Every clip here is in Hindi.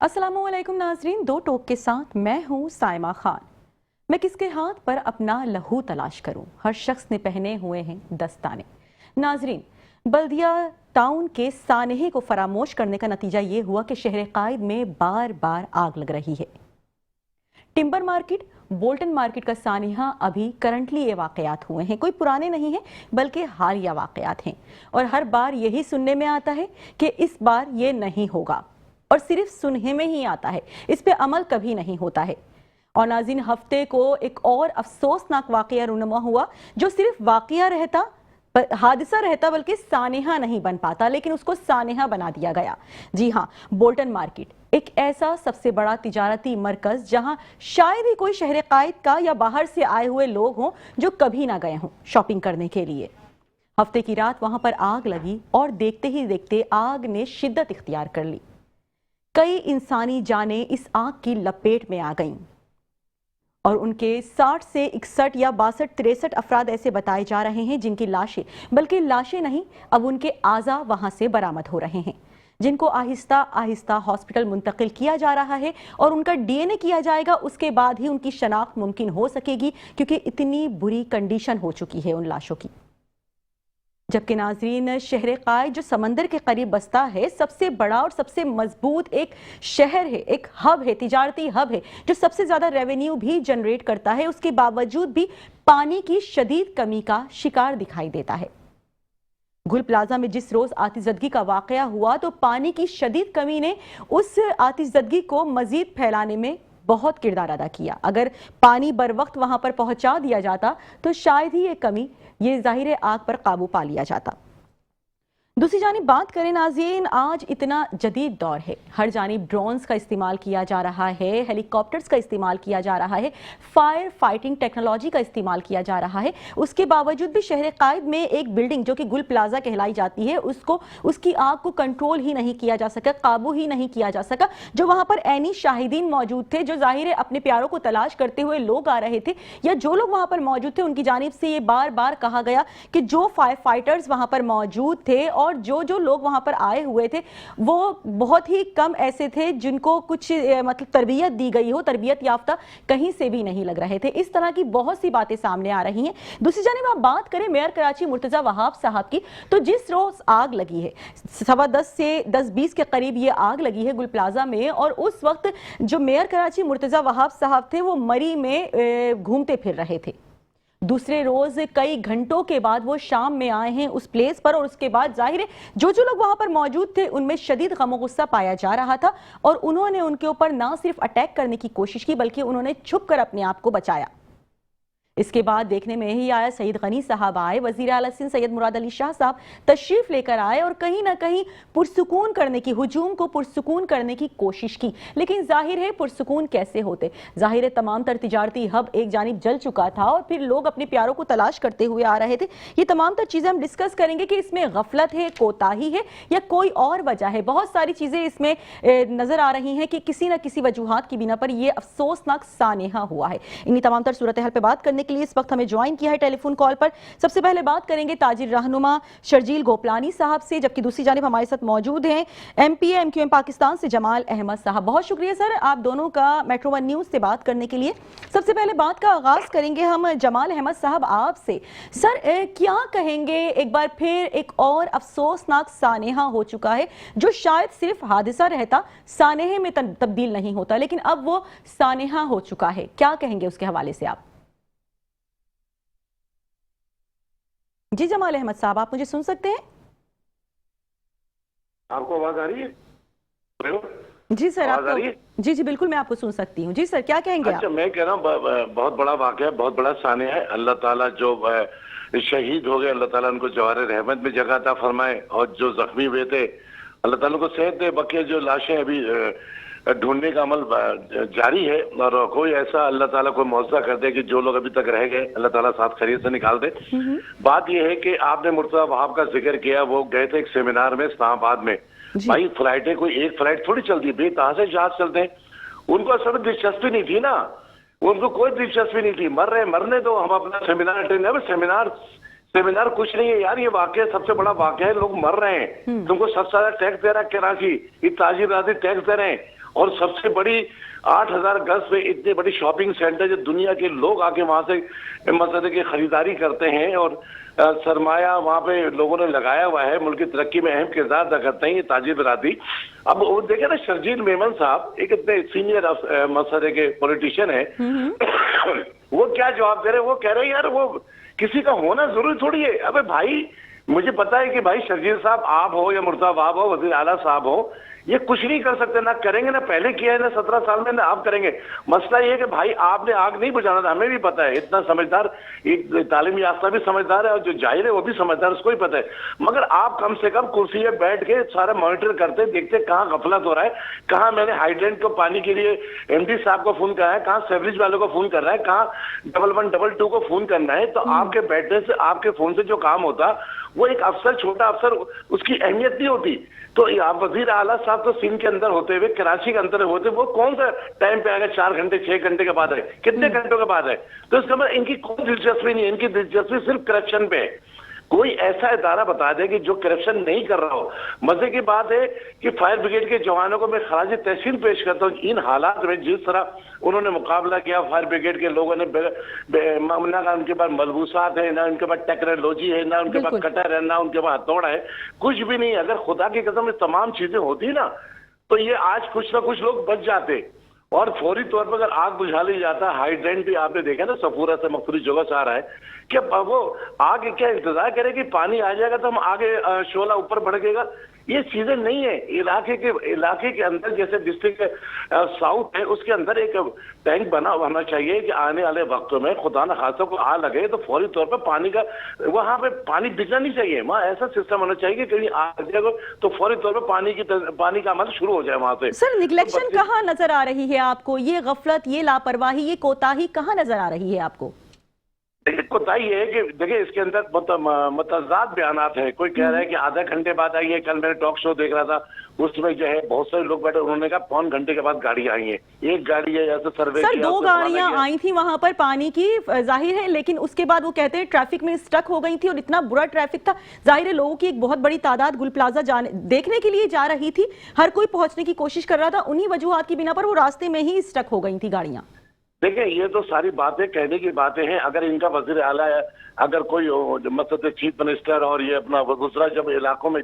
अस्सलामुअलैकुम नाजरीन, दो टोक के साथ मैं हूँ साइमा खान। मैं किसके हाथ पर अपना लहू तलाश करूं? हर शख्स ने पहने हुए हैं दस्ताने। नाजरीन, बल्दिया टाउन के सानहे को फरामोश करने का नतीजा ये हुआ कि शहर कायद में बार बार आग लग रही है। टिम्बर मार्केट, बोल्टन मार्केट का सानहा अभी करंटली ये वाकयात हुए हैं, कोई पुराने नहीं हैं बल्कि हालिया वाकयात हैं। और हर बार यही सुनने में आता है कि इस बार ये नहीं होगा, और सिर्फ सुनने में ही आता है, इस पे अमल कभी नहीं होता है। और नाज़रीन, हफ्ते को एक और अफसोसनाक वाकया रूनुमा हुआ जो सिर्फ वाकया रहता, हादसा रहता, बल्कि सानेहा नहीं बन पाता, लेकिन उसको सानेहा बना दिया गया। जी हाँ, बोल्टन मार्केट एक ऐसा सबसे बड़ा तिजारती मरकज जहां शायद ही कोई शहर कायद का या बाहर से आए हुए लोग हों जो कभी ना गए हों शॉपिंग करने के लिए। हफ्ते की रात वहां पर आग लगी और देखते ही देखते आग ने शिद्दत इख्तियार कर ली। कई इंसानी जानें इस आग की लपेट में आ गईं और उनके 60 से 61 या 62 63 अफराद ऐसे बताए जा रहे हैं जिनकी लाशें, बल्कि लाशें नहीं, अब उनके आज़ा वहां से बरामद हो रहे हैं, जिनको आहिस्ता आहिस्ता हॉस्पिटल मुंतकिल किया जा रहा है और उनका डीएनए किया जाएगा। उसके बाद ही उनकी शनाख्त मुमकिन हो सकेगी, क्योंकि इतनी बुरी कंडीशन हो चुकी है उन लाशों की। जबकि नाजरीन, शहर कायद जो समंदर के करीब बसता है, सबसे बड़ा और सबसे मजबूत एक शहर है, एक हब है, तिजारती हब है, जो सबसे ज्यादा रेवेन्यू भी जनरेट करता है, उसके बावजूद भी पानी की शदीद कमी का शिकार दिखाई देता है। गुल प्लाजा में जिस रोज आतिशज़दगी का वाकया हुआ तो पानी की शदीद कमी ने उस आतिशज़दगी को मजीद फैलाने में बहुत किरदार अदा किया। अगर पानी बर वक्त वहां पर पहुंचा दिया जाता तो शायद ही ये जाहिर आग पर काबू पा लिया जाता। दूसरी जानिब बात करें नाज़रीन, आज इतना जदीद दौर है, हर जानिब ड्रोन्स का इस्तेमाल किया जा रहा है, हेलीकॉप्टर्स का इस्तेमाल किया जा रहा है, फायर फाइटिंग टेक्नोलॉजी का इस्तेमाल किया जा रहा है। उसके बावजूद भी शहर कायद में एक बिल्डिंग जो कि गुल प्लाजा कहलाई जाती है, उसकी आग को कंट्रोल ही नहीं किया जा सका, काबू ही नहीं किया जा सका। जो वहां पर ऐनी शाहिदीन मौजूद थे, जो जाहिर अपने प्यारों को तलाश करते हुए लोग आ रहे थे, या जो लोग वहां पर मौजूद थे, उनकी जानिब से ये बार बार कहा गया कि जो फायर फाइटर्स वहां पर मौजूद थे और जो लोग वहां पर आए हुए थे, वो बहुत ही कम ऐसे थे जिनको कुछ मतलब तरबियत दी गई हो, तरबियत याफ्ता कहीं से भी नहीं लग रहे थे। इस तरह की बहुत सी बातें सामने आ रही हैं। दूसरी जानिब आप बात करें मेयर कराची मुर्तजा वहाब साहब की, तो जिस रोज आग लगी है, 10:15 से 10:20 के करीब ये आग लगी है गुल प्लाजा में, और उस वक्त जो मेयर कराची मुर्तजा वहाब साहब थे वो मरी में घूमते फिर रहे थे। दूसरे रोज कई घंटों के बाद वो शाम में आए हैं उस प्लेस पर, और उसके बाद जाहिर है जो लोग वहां पर मौजूद थे उनमें शदीद गम गुस्सा पाया जा रहा था, और उन्होंने उनके ऊपर ना सिर्फ अटैक करने की कोशिश की बल्कि उन्होंने छुप कर अपने आप को बचाया। इसके बाद देखने में ही आया, सईद गनी साहब आए, वजीर आला सिंध सैयद मुराद अली शाह साहब तशरीफ लेकर आए और कहीं ना कहीं पुरसुकून करने की, हुजूम को पुरसुकून करने की कोशिश की। लेकिन जाहिर है पुरसुकून कैसे होते, जाहिर है तमाम तर तिजारती हब एक जानिब जल चुका था और फिर लोग अपने प्यारों को तलाश करते हुए आ रहे थे। ये तमाम तर चीजें हम डिस्कस करेंगे कि इसमें गफलत है, कोताही है, या कोई और वजह है। बहुत सारी चीजें इसमें नजर आ रही हैं कि किसी न किसी वजूहात की बिना पर यह अफसोसनाक सानेहा हुआ है। इन्हीं तमाम तर सूरत हाल पर बात करने के लिए इस वक्त हमें ज्वाइन किया है टेलीफोन कॉल पर। सबसे पहले बात करेंगे ताजिर रहनुमा शर्जील गोपलानी साहब से, जबकि दूसरी जानिब हमारे साथ मौजूद हैं एमपीए एमक्यूएम पाकिस्तान से जमाल अहमद साहब। बहुत शुक्रिया सर आप दोनों का मेट्रो वन न्यूज से बात करने के लिए। सबसे पहले बात का आगाज करेंगे हम जमाल अहमद साहब आपसे। सर क्या कहेंगे, एक बार फिर एक और अफसोसनाक सानेहा हो चुका है जो शायद सिर्फ हादसा रहता, सानेहे में तब्दील नहीं होता, लेकिन अब वो सानेहा हो चुका है, क्या कहेंगे उसके हवाले से आप? जी जमाल अहमद साहब, आप मुझे सुन सकते हैं? आपको आवाज आ रही है? जी सर, आपको जी जी बिल्कुल मैं आपको सुन सकती हूँ। जी सर, क्या कहेंगे? अच्छा, मैं कह रहा हूँ बहुत बड़ा वाकया, बहुत बड़ा सानिया है। अल्लाह ताला जो शहीद हो गए, अल्लाह ताला उनको जवारे रहमत में जगह अता फरमाए, और जो जख्मी हुए थे अल्लाह ताला को सेहत दे। बाकी जो लाशें अभी ढूंढने का अमल जारी है, और कोई ऐसा अल्लाह ताला को मौजूदा कर दे कि जो लोग अभी तक रह गए अल्लाह ताला साथ खैरियत से निकाल दे। बात यह है कि आपने मुर्तजा वहाब का जिक्र किया, वो गए थे एक सेमिनार में इस्लामाबाद में। भाई फ्लाइटें कोई एक फ्लाइट थोड़ी चलती है, बेतहाशा जहाज चलते हैं। उनको असल में दिलचस्पी नहीं थी ना, उनको कोई दिलचस्पी नहीं थी। मर रहे मरने दो, हम अपना सेमिनार अटेंड। सेमिनार कुछ नहीं है यार, ये वाकया सबसे बड़ा वाकया है। लोग मर रहे हैं, तुमको सबसे ज्यादा टैक्स दे रहा है कराची, ये ताजिर राजी टैक्स दे रहे हैं, और सबसे बड़ी 8,000 गज पे इतनी बड़ी शॉपिंग सेंटर जो दुनिया के लोग आके वहां से मसले की खरीदारी करते हैं और सरमाया वहां पे लोगों ने लगाया हुआ है, मुल्क की तरक्की में अहम किरदार अदा करते हैं ये ताजिर बरादरी। अब वो देखे ना, शर्जील मेमन साहब एक इतने सीनियर मसले के पॉलिटिशियन है, वो क्या जवाब दे रहे हैं? वो कह रहे हैं यार वो किसी का होना जरूरी थोड़ी है। अबे भाई, मुझे पता है कि भाई शर्जील साहब आप हो या मुर्तजा वहाब हो, वजीर आला साहब हो, ये कुछ नहीं कर सकते, ना करेंगे, ना पहले किया है, ना 17 साल में, ना आप करेंगे। मसला ये है कि भाई आपने आग नहीं बुझाना था, हमें भी पता है, इतना समझदार एक तालीम याफ्ता भी समझदार है और जो जाहिर है वो भी समझदार, उसको ही पता है। मगर आप कम से कम कुर्सी पे बैठ के सारा मॉनिटर करते, देखते कहाँ गफलत हो रहा है, कहाँ मैंने हाइड्रेंट को पानी के लिए एमडी साहब को फोन करा है, कहाँ सेवरेज वालों को फोन कर रहा है, कहाँ 1122 को फोन करना है। तो आपके बैठने से, आपके फोन से जो काम होता, वो एक अफसर, छोटा अफसर, उसकी अहमियत नहीं होती। तो आप वजीर आला साहब तो सिंध के अंदर होते हुए, कराची के अंदर होते, वो कौन सा टाइम पे आएगा? 4 घंटे 6 घंटे के बाद है, कितने घंटों के बाद है? तो इसका मतलब इनकी कोई दिलचस्पी नहीं है, इनकी दिलचस्पी सिर्फ करप्शन पे है। कोई ऐसा इदारा बता दे कि जो करप्शन नहीं कर रहा हो। मजे की बात है कि फायर ब्रिगेड के जवानों को मैं खराज तहसीन पेश करता हूँ। इन हालात में जिस तरह उन्होंने मुकाबला किया, फायर ब्रिगेड के लोगों ने ना उनके पास मलबूसात है, ना उनके पास टेक्नोलॉजी है, ना उनके पास कटर है, ना उनके पास हथौड़ा है, कुछ भी नहीं। अगर खुदा की कसम ये तमाम चीजें होती ना, तो ये आज कुछ ना कुछ लोग बच जाते। और फौरी तौर पर अगर आग बुझा ली जाता, हाइड्रेंट भी आपने देखा ना, सफूरा से मुख्तलिफ जगह से आ रहा है, कि वो आग क्या इंतजार करे कि पानी आ जाएगा तो हम आगे शोला ऊपर भड़केगा? ये चीजें नहीं है। इलाके के अंदर, जैसे डिस्ट्रिक्ट साउथ है, उसके अंदर एक टैंक बना होना चाहिए कि आने वाले वक्तों में खुदा न खासा को आ लगे तो फौरी तौर पर पानी का, वहां पे पानी बिकना नहीं चाहिए। वहाँ ऐसा सिस्टम होना चाहिए कि कहीं आ जाएगा तो फौरी तौर पर पानी का अमल शुरू हो जाए वहां से। सर, निग्लेक्शन कहाँ नजर आ रही है आपको? ये गफलत, ये लापरवाही, ये कोताही कहाँ नजर आ रही है आपको? देखिए, कोताही है कि देखिए इसके अंदर मतजाद बयानात हैं। कोई कह रहा है कि आधा घंटे बाद आई है। कल मैंने टॉक शो देख रहा था, उसमें जो है बहुत सारे लोग बैठे, उन्होंने कहा 1.25 घंटे के बाद गाड़ी आई है। एक गाड़ी है, ऐसे सर्वे सर 2 गाड़ियां आई थी वहां पर पानी की, जाहिर है, लेकिन उसके बाद वो कहते हैं ट्रैफिक में स्टक हो गई थी और इतना बुरा ट्रैफिक था, जाहिर है लोगों की एक बहुत बड़ी तादाद गुल प्लाजा देखने के लिए जा रही थी, हर कोई पहुंचने की कोशिश कर रहा था, उन्हीं वजूहात की बिना पर वो रास्ते में ही स्टक हो गई थी गाड़ियां। देखिए, ये तो सारी बातें कहने की बातें हैं। अगर इनका वजीर आला है, अगर कोई मतलब चीफ मिनिस्टर और ये अपना दूसरा जब इलाकों में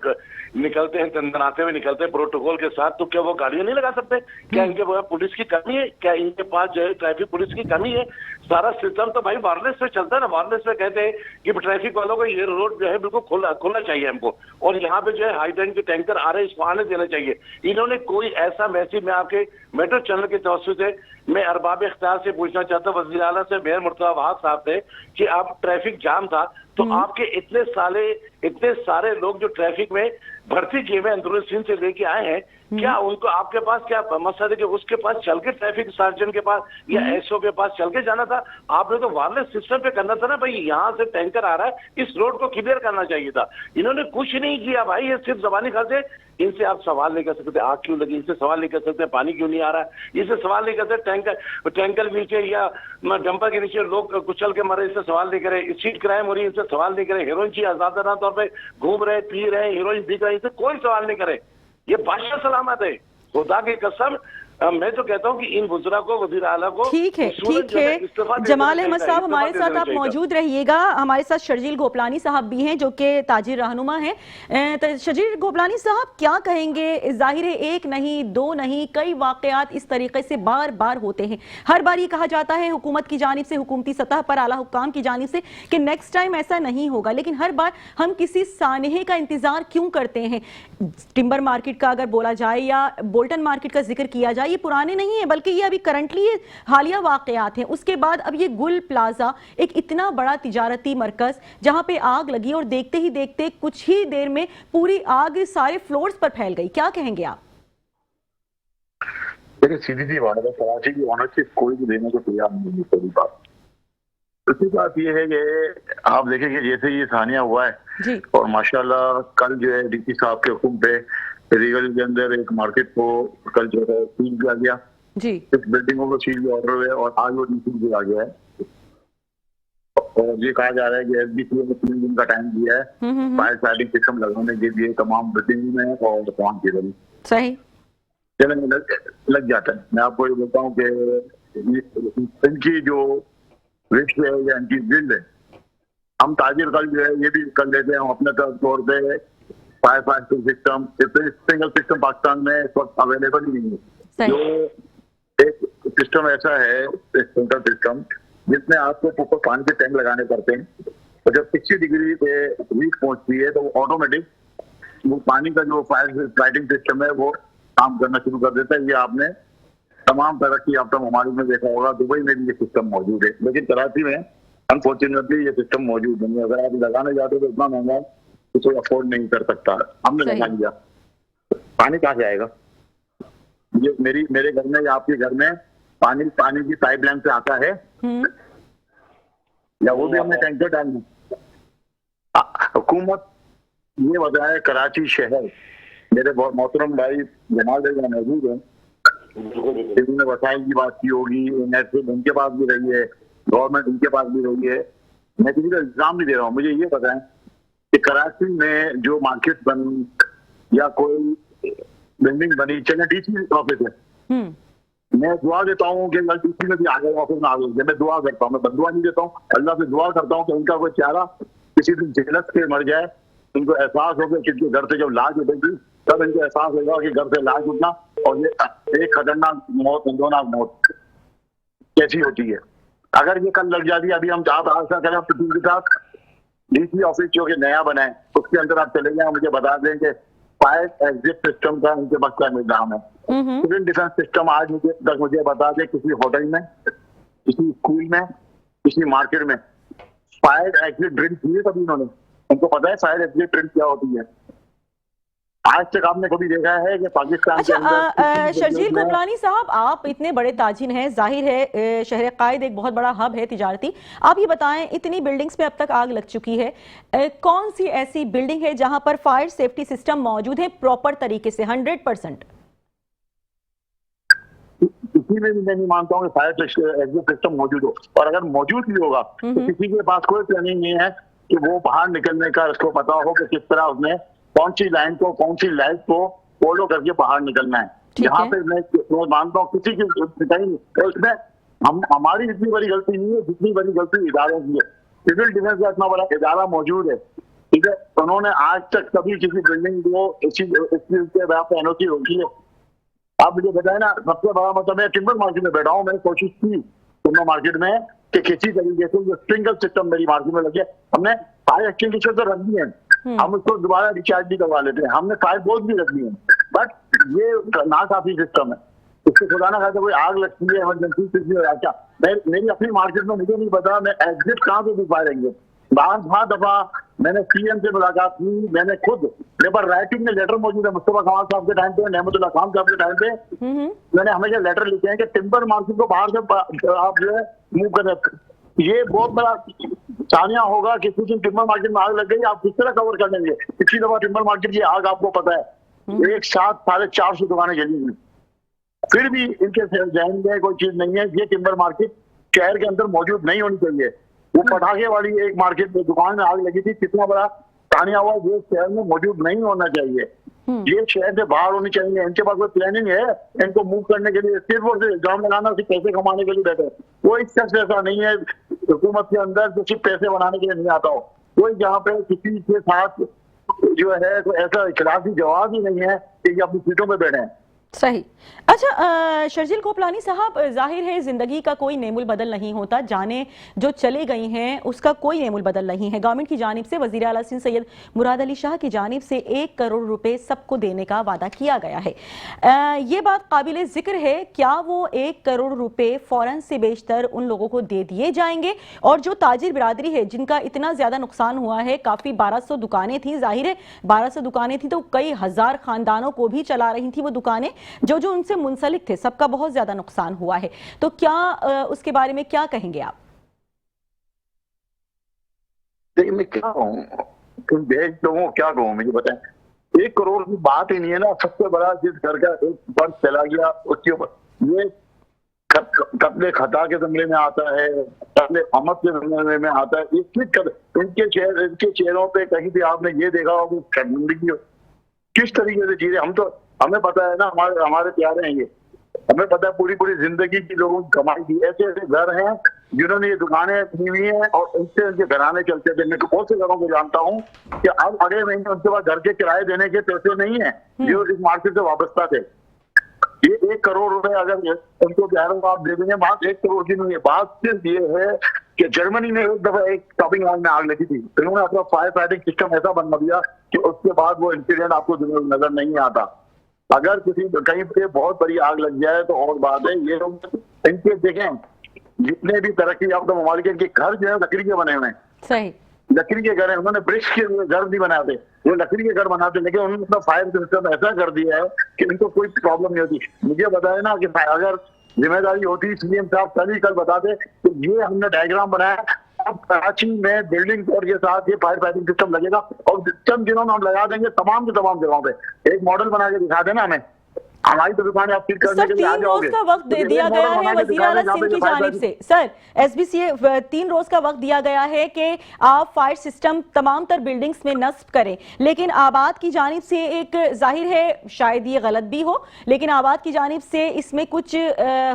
निकलते हैं, तंदनाते हुए निकलते हैं प्रोटोकॉल के साथ, तो क्या वो गाड़ियां नहीं लगा सकते? क्या इनके पुलिस की कमी है? क्या इनके पास जो है ट्रैफिक पुलिस की कमी है? सारा सिस्टम तो भाई वायरलेस पे चलता है ना। वायरलेस पे कहते हैं कि ट्रैफिक वालों को ये रोड जो है बिल्कुल खुलना चाहिए हमको, और यहाँ पे जो है हाइड्रेंट के टैंकर आ रहे हैं, इसको आने देना चाहिए। इन्होंने कोई ऐसा मैसेज, मैं आपके मेट्रो चैनल के तवज्जुह से मैं अरबाब इख्तियार से पूछना चाहता हूँ, वज़ीर आला से, मेयर मुर्तज़ा वहाब साहब से, कि आप ट्रैफिक जाम था तो आपके इतने सारे लोग जो ट्रैफिक में भर्ती किए हुए अंदरूनी सिंध से लेके आए हैं, क्या उनको आपके पास क्या मसला है कि उसके पास चल के ट्रैफिक सर्जन के पास या एसओ के पास चल के जाना था? आपने तो वायरलेस सिस्टम पे करना था ना भाई। यहाँ से टैंकर आ रहा है, इस रोड को क्लियर करना चाहिए था। इन्होंने कुछ नहीं किया भाई, ये सिर्फ जबानी खर्चे। इनसे आप सवाल नहीं कर सकते आग क्यों लगी, इनसे सवाल नहीं कर सकते पानी क्यों नहीं आ रहा है, इनसे सवाल नहीं कर सकते टैंकर नीचे या डंपर के नीचे लोग कुचल के मरे, इससे सवाल नहीं करे। स्ट्रीट क्राइम हो रही है, इससे सवाल नहीं करे। हीरोइन की आजादाना तौर पर घूम रहे, पी रहे, हीरोइन बिक रहे, इससे कोई सवाल नहीं करे। ये बादशाह सलामत है, खुदा की कसम। मैं तो कहता हूं कि इन वज़रा को, वज़ीर आला को, ठीक है। जमाल अहमद साहब हमारे साथ आप मौजूद रहिएगा। हमारे साथ शर्जील गोपलानी साहब भी हैं जो कि ताजिर रहनुमा हैं। तो शर्जील गोपलानी साहब क्या कहेंगे? जाहिर है एक नहीं, 2 नहीं, कई वाकयात इस तरीके से बार बार होते हैं। हर बार ये कहा जाता है हुकूमत की जानिब से, हुकूमती सतह पर आला हुक्काम की जानिब से, कि नेक्स्ट टाइम ऐसा नहीं होगा, लेकिन हर बार हम किसी सानहे का इंतजार क्यों करते हैं? टिम्बर मार्केट का अगर बोला जाए या बोल्टन मार्केट का जिक्र किया जाए, ये पुराने नहीं है, बल्कि ये अभी करंटली हालिया वाकयात हैं। उसके बाद अब ये गुल प्लाजा, एक इतना बड़ा तिजारती मरकज जहां पे आग लगी और देखते ही देखते कुछ ही देर में पूरी आग सारे फ्लोर्स पर फैल गई। क्या कहेंगे आप? देखिए, सीधी सी बात है, कराची की ओनरशिप कोई भी देने को तैयार नहीं है। पहली बात। दूसरी बात ये है कि आप देखें कि जैसे ये सानिया हुआ है और माशाल्लाह कल जो है डीसी साहब के हुक्म पे रीगल के अंदर एक मार्केट को कल जो है सील किया गया जी। इस बिल्डिंगों को सील ऑर्डर हुए और आज वो डीसी भी आ गया है और ये कहा जा रहा है कि एसडीसी ने 3 दिन का टाइम दिया है फायर फाइटिंग सिस्टम लगाने के लिए तमाम बिल्डिंगों में और तमाम चीजों में। सही। जलने लग जाता है। मैं आपको ये बोलता हूँ कि इनकी जो विश्व है या इनकी जिल्द है, हम ताजिर कल जो है ये भी कर लेते हैं हम अपने तौर पे। Fire fighting system, single system Pakistan में इस वक्त अवेलेबल ही नहीं है। जो एक सिस्टम ऐसा है सेंट्रल सिस्टम जिसमें आपको ऊपर पानी के टैंक लगाने पड़ते हैं, और जब 60 डिग्री पे हीट पहुंचती है तो ऑटोमेटिक वो पानी का जो फायर फाइटिंग सिस्टम है वो काम करना शुरू कर देता है। ये आपने तमाम तरक्की याफ्ता ममालिक में देखा होगा, दुबई में भी ये सिस्टम मौजूद है, लेकिन कराची में अनफॉर्चुनेटली ये सिस्टम मौजूद नहीं है। अगर आप लगाने जाते हो तो इतना महंगा कि कोई अफोर्ड नहीं कर सकता। हमने लगा लिया, पानी कहाँ से आएगा? ये मेरे घर में या आपके घर में पानी की पाइपलाइन से आता है या वो भी हमने टैंकर डाल दी? हुकूमत ये बताए, कराची शहर, मेरे बहुत मोहतरम भाई जमाल भाई मौजूद है, इन्होंने वसाइल की बात की होगी, उनके पास भी रही है, गवर्नमेंट उनके पास भी रही है। मैं किसी का इल्जाम नहीं दे रहा हूँ, मुझे ये बताएं कि कराची में जो मार्केट बनी या कोई बिल्डिंग बनी, चले डीसी ऑफिस है, मैं दुआ देता हूँ कि डीसी में भी आ गए, ऑफिस में आ गए, मैं दुआ करता हूँ, मैं बदुआ नहीं देता हूँ, अल्लाह से दुआ करता हूँ कि उनका कोई चेहरा किसी दिन झलस के मर जाए, उनको एहसास हो गया कि घर से जब लाश उठेगी तब इनको एहसास होगा कि घर से लाश उठना और ये एक खतरनाक मौत, खतरनाक मौत कैसी होती है। अगर ये कल लग जाती है, अभी हम आप आशा करें के साथ डीसी ऑफिस जो कि नया बना है उसके अंदर आप चले जाए, मुझे बता दें कि फायर एग्जिट सिस्टम का उनके पास क्या निजाम है। सिविल डिफेंस सिस्टम आज मुझे बता दें किसी होटल में, किसी स्कूल में, किसी मार्केट में फायर एग्जिट ड्रिल की है कभी उन्होंने? उनको पता है फायर एग्जिट ड्रिल क्या होती है? आज तक आपने कभी देखा है कि पाकिस्तान के अंदर? शर्जील कोपलानी साहब, आप इतने बड़े ताजिर हैं, जाहिर है शहर कायद एक बहुत बड़ा हब है तिजारती, आप ये बताएं इतनी बिल्डिंग्स में अब तक आग लग चुकी है, कौन सी ऐसी बिल्डिंग है जहां पर फायर सेफ्टी सिस्टम मौजूद है प्रॉपर तरीके से 100%? किसी में भी मैं नहीं मानता हूँ कि फायर एग्जिट सिस्टम मौजूद हो, और अगर मौजूद भी होगा तो किसी के पास कोई प्लानिंग नहीं है कि वो बाहर निकलने का उसको पता हो कि किस तरह उसने कौन सी लाइन को, कौन सी लाइट को फॉलो करके बाहर निकलना है। यहाँ पे मैं मानता हूँ किसी की नहीं, तो इसमें हमारी इतनी बड़ी गलती नहीं है जितनी बड़ी गलती इदारों की है। सिविल डिफेंस का इतना बड़ा इदारा मौजूद है, ठीक है, उन्होंने आज तक कभी किसी बिल्डिंग को एनओसी रोकी है? आप मुझे बताए ना, सबसे बड़ा मतलब मैं टिम्बर मार्केट में बैठा हूँ, मैंने कोशिश की टिम्बर मार्केट में कि किसी तरीके से जो स्प्रिंकल सिस्टम मेरी मार्केट में लगे, हमने फायर एक्सटिंग्विशर तो रख दिए हैं, हम उसको दोबारा रिचार्ज भी करवा लेते हैं, हमने फायर बोर्ड भी रख दिए हैं, बट ये नाकाफी सिस्टम है। इससे खुदा ना खाते कोई आग लगती है, इमरजेंसी हो जाता, मेरी अपनी मार्केट में मुझे नहीं पता मैं एग्जिट कहाँ से दिखा रहेंगे। बहुत दफा मैंने सीएम से मुलाकात की, मैंने खुद मेरे पास राइटिंग में लेटर मौजूद है, मुस्तफा कमाल साहब के टाइम पे, नेहमतुल्लाह खान साहब के टाइम पे मैंने हमेशा लेटर लिखे हैं कि टिम्बर मार्केट को बाहर से आप जो है मूव करें। ये बहुत बड़ा सानिया होगा कि कुछ दिन टिम्बर मार्केट में आग लग गई, आप किस तरह कवर कर लेंगे? पिछली दफा टिम्बर मार्केट की आग आपको पता है एक साथ 450 दुकानें जली हुई, फिर भी इनके जहन में कोई चीज नहीं है। ये टिम्बर मार्केट शहर के अंदर मौजूद नहीं होनी चाहिए। वो पटाखे वाली एक मार्केट में दुकान में आग लगी थी, कितना बड़ा तानिया हुआ, ये शहर में मौजूद नहीं होना चाहिए, ये शहर से बाहर होनी चाहिए। इनके पास कोई प्लानिंग है इनको मूव करने के लिए? सिर्फ और सिर्फ इल्जाम लगाना कि पैसे कमाने के लिए बैठे, कोई शख्स ऐसा नहीं है हुकूमत के अंदर जो सिर्फ पैसे बनाने के लिए नहीं आता हो। कोई जहाँ पे किसी के साथ जो है तो ऐसा खिलाफी जवाब ही नहीं है कि ये अपनी सीटों पे बैठे हैं। सही। अच्छा शर्जील कोपलानी साहब, जाहिर है जिंदगी का कोई नेमुल बदल नहीं होता, जाने जो चले गई हैं उसका कोई नेमुल बदल नहीं है। गवर्नमेंट की जानिब से वजीर आला सिंध सैयद मुराद अली शाह की जानिब से 1 करोड़ रुपए सबको देने का वादा किया गया है। ये बात काबिल जिक्र है, क्या वो 1 करोड़ रुपए फौरन से बेशतर उन लोगों को दे दिए जाएंगे? और जो ताजिर बिरादरी है जिनका इतना ज्यादा नुकसान हुआ है, काफी 1200 दुकानें थी, जाहिर है 1200 दुकानें थी तो कई हजार खानदानों को भी चला रही थी वो दुकानें, जो जो उनसे मुंसलिक थे, सबका बहुत ज्यादा नुकसान हुआ है, तो क्या उसके बारे में क्या कहेंगे आप? देखिए मैं क्या कहूँ, तुम देख लोगों क्या कहूँ, मुझे बताएं। 1 करोड़ की बात ही नहीं है ना। सबसे बड़ा जिस घर का एक वर्ष चला गया उसके ऊपर ये कत्ले खता के जमले में आता है, कत्ले अमद के जमले में आता है। इनके चेहरों पे कहीं भी आपने ये देखा हो कि शर्मिंदगी किस तरीके से जी रहे। हम तो हमें पता है ना, हमारे हमारे प्यारे हैं ये, हमें पता है पूरी पूरी जिंदगी की लोगों की कमाई की। ऐसे ऐसे घर हैं जिन्होंने ये दुकानें की हुई हैं और उनसे उनके घराने चलते थे। मैं बहुत से घरों को जानता हूँ कि अब अगले महीने उनके पास घर के किराए देने के पैसे नहीं है, जो इस मार्केट से वाबस्ता थे। ये 1 करोड़ रुपए अगर उनको बिहारों को आप दे देंगे, बात 1 करोड़ की नहीं है। बात सिर्फ ये है कि जर्मनी में एक दफा एक शॉपिंग मॉल में आग लगी थी, उन्होंने अपना फायर फाइटिंग सिस्टम ऐसा बना दिया कि उसके बाद वो इंसिडेंट आपको नजर नहीं आता। अगर किसी कहीं पे बहुत बड़ी आग लग जाए तो और बात है। ये लोग इनके देखें, जितने भी तरक्की याफ्ता ममालिक के घर जो है लकड़ी के बने हुए हैं, सही, लकड़ी के घर है, उन्होंने ब्रिक्स के घर नहीं बनाते, वो लकड़ी के घर बनाते, लेकिन उन्होंने अपना फायर सिस्टम ऐसा कर दिया है कि इनको कोई प्रॉब्लम नहीं होती। मुझे बताया ना कि अगर जिम्मेदारी होती सीएम साहब कल बताते तो ये हमने डायग्राम बनाया, अब कराची में बिल्डिंग कोड के साथ ये फायर फाइटिंग सिस्टम लगेगा और चंद दिनों में हम लगा देंगे तमाम के तमाम जगहों पे। एक मॉडल बना के दिखा देना हमें, हमारी तो दुकान आप फिट करने के लिए आ जाओगे। 3 रोज का वक्त दे दिया गया है वजीर आला सिंध की जानिब से। सर, एसबीसीए 3 रोज का वक्त दिया गया है कि आप फायर सिस्टम तमाम तर बिल्डिंग्स में नस्ब करें, लेकिन आबाद की जानिब से एक जाहिर है, शायद ये गलत भी हो, लेकिन आबाद की जानिब से इसमें कुछ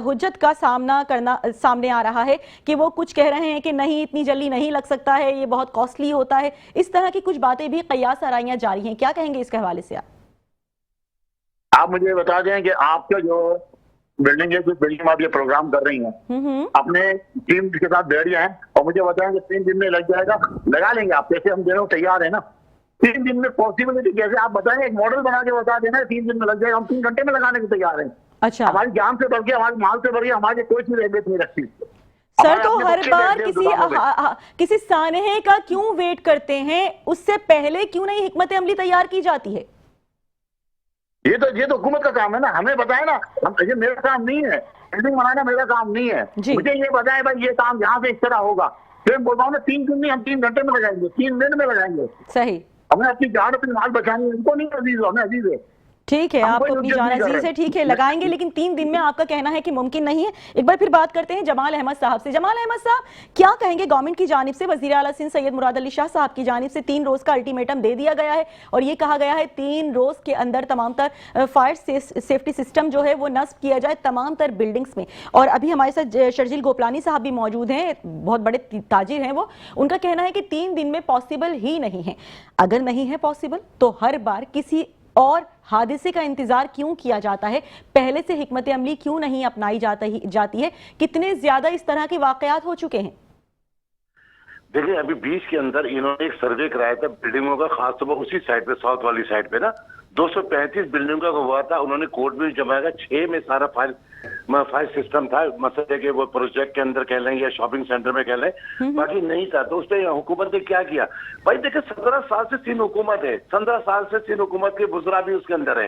हुज्जत का सामने आ रहा है कि वो कुछ कह रहे हैं कि नहीं, इतनी जल्दी नहीं लग सकता है, ये बहुत कॉस्टली होता है। इस तरह की कुछ बातें भी कयास आराइयां जारी हैं, क्या कहेंगे इसके हवाले से आप मुझे बता दें कि आपका जो बिल्डिंग है, जिस बिल्डिंग में आप ये प्रोग्राम कर रही हैं, अपने टीम के साथ बैठ जाएं और मुझे बताएं कि 3 दिन में लग जाएगा। लगा लेंगे आप, जैसे हम दोनों तैयार है ना। 3 दिन में पॉसिबिलिटी कैसे, आप बताएं, एक मॉडल बना के बता देना 3 दिन में लग जाएगा, हम 3 घंटे में लगाने को तैयार हैं। अच्छा, हमारी जान से बढ़ के, हमारे माल से बढ़ के हमारी कोई चीज अहमियत नहीं रखती। सर, तो हर बार किसी सानहे का क्यों वेट करते हैं? उससे पहले क्यों नहीं हिकमत अमली तैयार की जाती है? ये तो हुकूमत का काम है ना, हमें बताए ना। ये मेरा काम नहीं है, बिल्डिंग बनाना मेरा काम नहीं है। मुझे ये बताए भाई ये काम यहाँ पे इस तरह होगा, फिर बोल रहा हूँ ना 3 दिन नहीं, हम 3 घंटे में लगाएंगे, 3 दिन में लगाएंगे। सही, हमें अपनी जान अपनी माल बचानी है, उनको नहीं अजीज हो, हमें अजीज है। ठीक है, आपको अपनी जान अजीज है, ठीक है, लगाएंगे, लेकिन 3 दिन में आपका कहना है कि मुमकिन नहीं है। एक बार फिर बात करते हैं जमाल अहमद साहब से। जमाल अहमद साहब, क्या कहेंगे? गवर्नमेंट की जानिब से वजीर आला सिंध सैयद मुराद अली शाह साहब की जानिब से 3 रोज का अल्टीमेटम दे दिया गया है और ये कहा गया है 3 रोज के अंदर तमाम तर फायर सेफ्टी सिस्टम जो है वो नस्ब किया जाए तमाम तर बिल्डिंग्स में। और अभी हमारे साथ शर्जील गोपलानी साहब भी मौजूद हैं, बहुत बड़े ताजिर हैं वो। उनका कहना है कि 3 दिन में पॉसिबल ही नहीं है। अगर नहीं है पॉसिबल तो हर बार किसी और हादसे का इंतजार क्यों किया जाता है? पहले से हिकमत अमली क्यों नहीं अपनाई जाती है? कितने ज्यादा इस तरह के वाकयात हो चुके हैं? देखिए, अभी 20 के अंदर इन्होंने एक सर्वे कराया था बिल्डिंगों का, खासतौर पर उसी साइड पे, साउथ वाली साइड पे ना 235 बिल्डिंगों का हुआ था। उन्होंने कोर्ट में जमाया, 6 में सारा फायर सिस्टम था, मसले के वो प्रोजेक्ट के अंदर कह लें या शॉपिंग सेंटर में कह लें, बाकी नहीं था। तो उसने हुकूमत ने क्या किया भाई? देखिए, 17 साल से सिंध हुकूमत है, 15 साल से सिंध हुकूमत के बुजरा भी उसके अंदर है,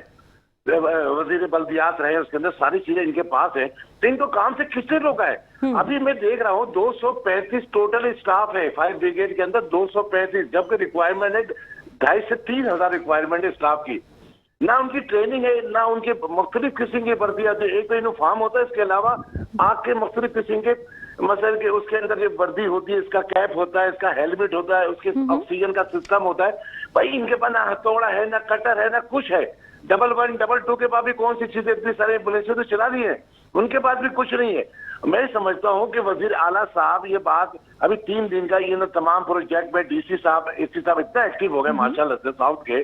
वजीर बल्दियात रहे उसके अंदर, सारी चीजें इनके पास है। तो इनको काम से किसने रोका है? अभी मैं देख रहा हूँ 235 टोटल स्टाफ है फायर ब्रिगेड के अंदर, 235, जबकि रिक्वायरमेंट है 2,500 से 3,000 रिक्वायरमेंट है स्टाफ की। ना उनकी ट्रेनिंग है, ना उनके मुख्तलिफ किस्म की वर्दी आती है। एक तो यूनिफॉर्म होता है, इसके अलावा आग के मुख्तलिफ किस्म के मसल के उसके अंदर जो वर्दी होती है, इसका कैप होता है, इसका हेलमेट होता है, उसके ऑक्सीजन का सिस्टम होता है। भाई इनके पास ना हथौड़ा है, ना कटर है, ना कुछ है। 112, 222 के पास भी कौन सी चीजें, इतनी सारी एम्बुलेंसें तो चला दी है, उनके पास भी कुछ नहीं है। मैं समझता हूँ कि वजीर आला साहब ये बात अभी 3 दिन का ये तमाम प्रोजेक्ट में डीसी साहब, एसी साहब इतना एक्टिव हो गए माशाल्लाह से साउथ के,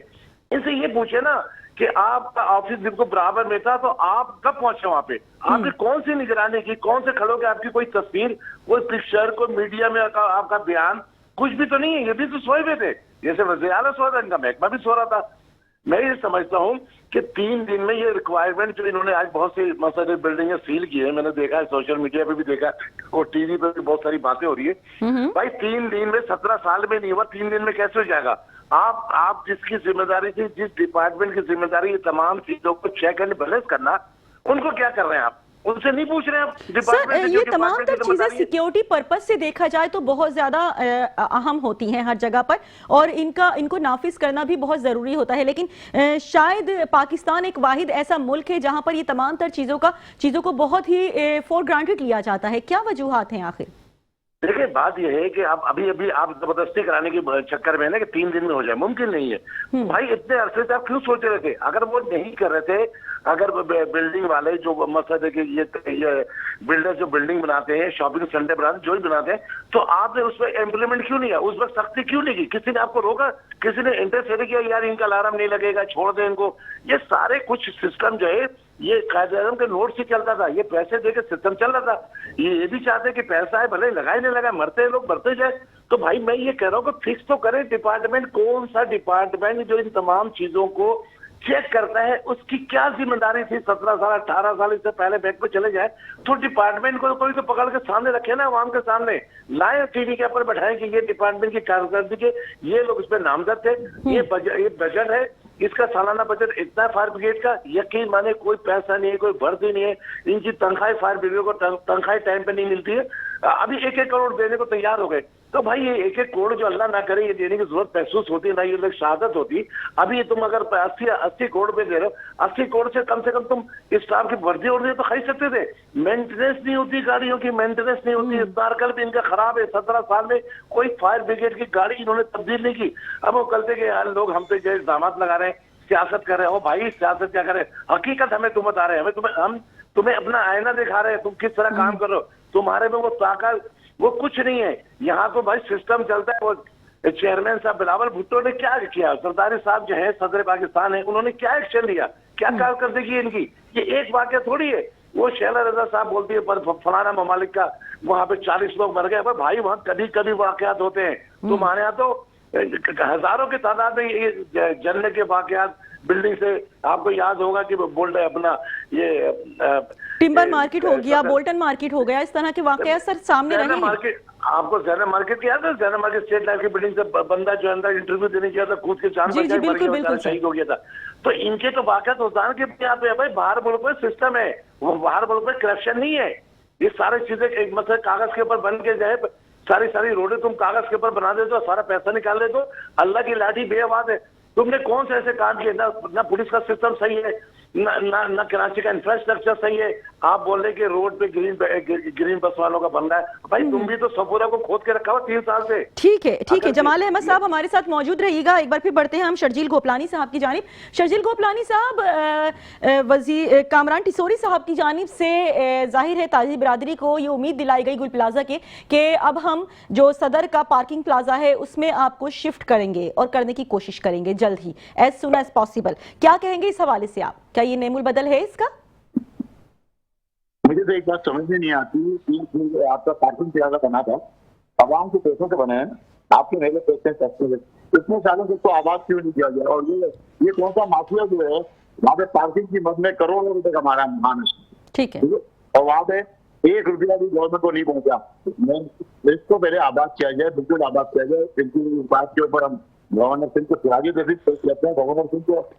इनसे ये पूछे ना कि आपका ऑफिस जिनको बराबर में था तो आप कब पहुंचे वहां पे? आपने कौन सी निगरानी की? कौन से खड़ोगे? आपकी कोई तस्वीर, कोई पिक्चर, कोई मीडिया में आपका बयान कुछ भी तो नहीं है। ये भी तो सोए हुए थे, जैसे वज़ीर आला सो रहा था, इनका महकमा भी सो रहा था। मैं ये समझता हूँ कि 3 दिन में ये रिक्वायरमेंट जो इन्होंने आज बहुत सी मसले बिल्डिंगें सील की है, मैंने देखा है, सोशल मीडिया पे भी देखा और टीवी पे भी बहुत सारी बातें हो रही है। भाई 3 दिन में, 17 साल में नहीं हुआ, 3 दिन में कैसे हो जाएगा? आप जिसकी जिम्मेदारी थी, जिस डिपार्टमेंट की जिम्मेदारी ये तमाम चीजों को चेक एंड बैलेंस करना, उनको क्या कर रहे हैं आप? उनसे नहीं पूछ रहे हैं आप? सर, ये तमाम तर चीजें सिक्योरिटी पर्पस से देखा जाए तो बहुत ज्यादा अहम होती हैं हर जगह पर, और इनको नाफिज करना भी बहुत जरूरी होता है। लेकिन शायद पाकिस्तान एक वाहिद ऐसा मुल्क है जहां पर ये तमाम तर चीजों को बहुत ही फॉर ग्रांटेड लिया जाता है। क्या वजूहात हैं आखिर? देखिए बात यह है कि आप अभी आप जबरदस्ती कराने के चक्कर में है ना कि 3 दिन में हो जाए, मुमकिन नहीं है। भाई इतने अरसे से आप क्यों सोच रहे थे? अगर वो नहीं कर रहे थे, अगर बिल्डिंग वाले जो मकसद है कि ये बिल्डर जो बिल्डिंग बनाते हैं, शॉपिंग सेंटर बनाते हैं, जो भी बनाते हैं, तो आपने उस पर इम्प्लीमेंट क्यों नहीं किया? उस वक्त सख्ती क्यों नहीं की? किसी ने आपको रोका? किसी ने इंटरफेयर किया यार इनका अलार्म नहीं लगेगा, छोड़ दे इनको? ये सारे कुछ सिस्टम जो है ये कायदे आज़म के नोट से चलता था, ये पैसे देके सिस्टम चल रहा था। ये भी चाहते कि पैसा है भले लगाए नहीं लगाए, मरते हैं लोग मरते जाए। तो भाई मैं ये कह रहा हूँ कि फिक्स तो करें डिपार्टमेंट, कौन सा डिपार्टमेंट जो इन तमाम चीजों को चेक करता है, उसकी क्या जिम्मेदारी थी? 17 साल 18 साल इससे पहले बैक पे चले जाए तो डिपार्टमेंट को कोई तो पकड़ के सामने रखे ना, आवाम के सामने लाए, टीवी के ऊपर बैठाएं कि ये डिपार्टमेंट की कारकर्दगी के ये लोग इस पे नामजद थे, ये बजट है, इसका सालाना बजट इतना फायर ब्रिगेड का, यकीन माने कोई पैसा नहीं है, कोई भर्ती नहीं है, इनकी तनख्वाही फायर ब्रिगेड को तनख्वाही टाइम पे नहीं मिलती है। अभी 1-1 करोड़ देने को तैयार हो गए। तो भाई ये 1-1 करोड़ जो अल्लाह ना करे ये देने की जरूरत महसूस होती है ना, ये लोग शहादत होती। अभी तुम अगर 80 करोड़ पे दे रहे हो, 80 करोड़ से कम तुम स्टाफ की वर्दी उर्दी तो खरीद सकते थे। मेंटेनेंस नहीं होती गाड़ियों की, मेंटेनेंस नहीं होती, स्पार्कल भी इनका खराब है। 17 साल में कोई फायर ब्रिगेड की गाड़ी इन्होंने तब्दील नहीं की। अब वो कहते कि यार लोग हम पे जो इल्जामात लगा रहे हैं, सियासत कर रहे हैं। ओ भाई सियासत क्या करे, हकीकत हमें तुम बता रहे हैं, हम तुम्हें अपना आईना दिखा रहे हैं, तुम किस तरह काम कर रहे हो। तुम्हारे में वो ताकत वो कुछ नहीं है। यहाँ तो भाई सिस्टम चलता है। वो चेयरमैन साहब बिलावल भुट्टो ने क्या किया, सरदारी साहब जो है सदर पाकिस्तान है, उन्होंने क्या एक्शन लिया, क्या कारकर्दगी इनकी? ये एक वाक्य थोड़ी है। वो शैला रजा साहब बोलती है पर फलाना ममालिक का वहां पे 40 लोग मर गए। भाई वहाँ कभी कभी वाकयात होते हैं, तुम्हारे यहाँ तो हजारों की तादाद में ये जलने के वाकयात, बिल्डिंग से आपको याद होगा कि बोल्ट अपना ये टिम्बर मार्केट हो गया, बोल्टन मार्केट हो गया, इस तरह के वाकयात सर सामने रहे हैं। आपको जैना मार्केट की याद है? जैना मार्केट स्टेट लाइफ की बिल्डिंग से बंदा जो अंदर इंटरव्यू देने गया था, कूद के जान बचा शहीद हो गया था। तो इनके तो वाकयात होता के यहाँ पे भाई बाहर मुल्क में सिस्टम है, वो बाहर मुल्क में करप्शन नहीं है। ये सारी चीजें एक मतलब कागज के ऊपर बन के जाए, सारी रोडें तुम कागज के ऊपर बना दे दो, सारा पैसा निकाल दे दो, अल्लाह की लाठी बेआवाज है। तुमने कौन से ऐसे काम किए? ना पुलिस का सिस्टम सही है, ना कराची का इंफ्रास्ट्रक्चर सही है। आप बोल रहे कि रोड पे ग्रीन बस वालों का बन रहा है। भाई तुम भी तो सपूरा को खोद के रखा हुआ 3 साल से। ठीक है जमाल अहमद साहब हमारे साथ मौजूद रहिएगा। एक बार फिर बढ़ते हैं हम शर्जील गोपलानी साहब की जानिब। शर्जील गोपलानी साहब, वजीर कामरान टिसोरी साहब की जानिब से जाहिर है ताजी बिरादरी को ये उम्मीद दिलाई गई गुल प्लाजा के कि अब हम जो सदर का पार्किंग प्लाजा है उसमें आपको शिफ्ट करेंगे और करने की कोशिश करेंगे जल्द ही, एज सुन एज पॉसिबल। क्या कहेंगे इस हवाले से आप? क्या ये नेमुल बदल है इसका? मुझे तो एक बात समझ में नहीं आती कि आपका पार्किंग प्लाजा बना था, आवाम के पैसों से बने हैं, आपके मेरे पैसे टैक्स से, इतने सालों से इसको आबाद क्यों नहीं किया गया? और ये कौन सा माफिया जो है वहाँ पे पार्किंग की मद में करोड़ों रुपए कमा रहा है महाराष्ट्र। ठीक है। और वहाँ पे 1 रुपया भी गवर्नमेंट को नहीं पहुंचा। इसको पहले आबाद किया जाए, बिल्कुल आबाद किया जाए। बिल्कुल बात के ऊपर हम गवर्नर सिंह को सिराजी जैसी कहते हैं। गवर्नर सिंह को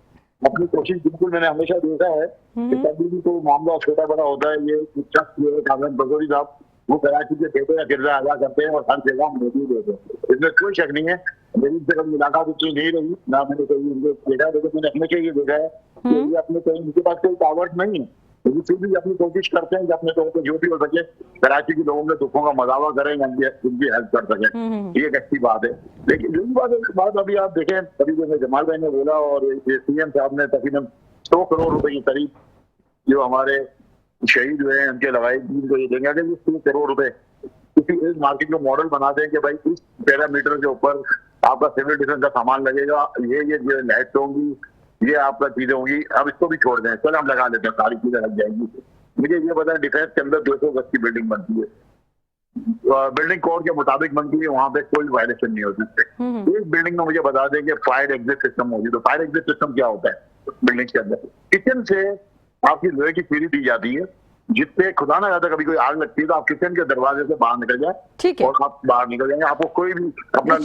अपनी कोशिश बिल्कुल मैंने हमेशा देखा है कि कभी भी कोई मामला छोटा बड़ा होता है, ये शख्स कामरान बगोरी साहब वो कराची के बेटे का किरदार अदा करते हैं और हर जगह मौजूद होते हैं, इसमें कोई शक नहीं है। मेरी इनसे कभी मुलाकात इतनी नहीं रही, ना मैंने कभी उनको देखा, लेकिन मैंने हमेशा ये देखा है कि ये अपने कहीं उनके पास कोई पावर नहीं है, लेकिन फिर भी अपनी कोशिश करते हैं कि अपने तौर पर जो भी हो सके कराची के लोगों के दुखों का मदावा करें, उनकी हेल्प कर सकें। ये एक अच्छी बात है। लेकिन दूसरी बात अभी आप देखें, अभी जो जमाल भाई ने बोला और सीएम साहब ने तकरीबन 100 करोड़ रुपए के करीब जो हमारे शहीद हुए हैं उनके लगाए को ये देंगे। अगर 100 करोड़ रुपए किसी एक मार्केट को मॉडल बना दें कि भाई इस पैरामीटर के ऊपर आपका सिविल डिफेंस का सामान लगेगा, ये जो लाइट्स होंगी, ये आपका चीजें होंगी, अब इसको भी छोड़ दें, चल हम लगा लेते हैं, सारी चीजें लग जाएंगी। मुझे ये पता है डिफेंस के अंदर 200 गज की बिल्डिंग बनती है, बिल्डिंग कोड के मुताबिक बनती है, वहां पे कोई वायलेशन नहीं होती। एक बिल्डिंग में मुझे बता दें कि फायर एग्जिट सिस्टम मौजूद है। फायर एग्जिट सिस्टम क्या होता है? बिल्डिंग के अंदर किचन से आपकी लोहे की सीढ़ी दी जाती है, जिसपे खुदा ना ज्यादा कभी कोई आग लगती है तो आप किचन के दरवाजे से बाहर निकल जाए, ठीक है, और आप बाहर निकल जाएंगे। आपको कोई भी अपना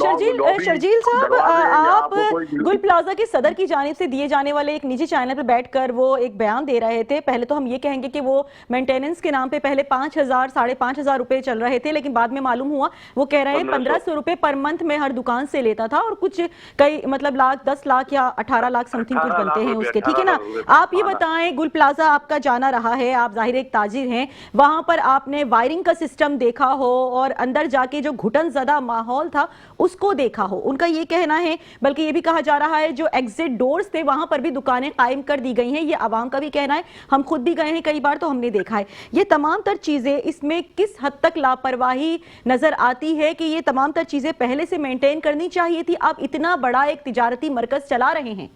शर्जील साहब, आप गुल प्लाजा के सदर की जानिब से दिए जाने वाले एक निजी चैनल पे बैठकर वो एक बयान दे रहे थे। पहले तो हम ये कहेंगे कि वो मेंटेनेंस के नाम पे पहले 5,000 साढ़े 5,000 रुपए चल रहे थे, लेकिन बाद में मालूम हुआ वो कह रहे हैं 1,500 रुपए पर मंथ में हर दुकान से लेता था, और कुछ कई मतलब लाख 10 लाख या 18 लाख समथिंग कुछ बनते हैं उसके, ठीक है ना। आप ये बताएं, गुल प्लाजा आपका जाना रहा है, आप जाहिर है एक ताजिर हैं, वहां पर आपने वायरिंग का सिस्टम देखा हो और अंदर जाके जो घुटन ज़दा माहौल था उसको देखा हो। उनका ये कहना है, बल्कि ये भी कहा जा रहा है जो एग्जिट डोर्स थे वहां पर भी दुकानें कायम कर दी गई हैं। ये आवाम का भी कहना है, हम खुद भी गए हैं कई बार तो हमने देखा है। ये तमाम तर चीजें, इसमें किस हद तक लापरवाही नजर आती है कि ये तमाम तर चीजें पहले से मेंटेन करनी चाहिए थी? आप इतना बड़ा एक तिजारती मरकज चला रहे हैं।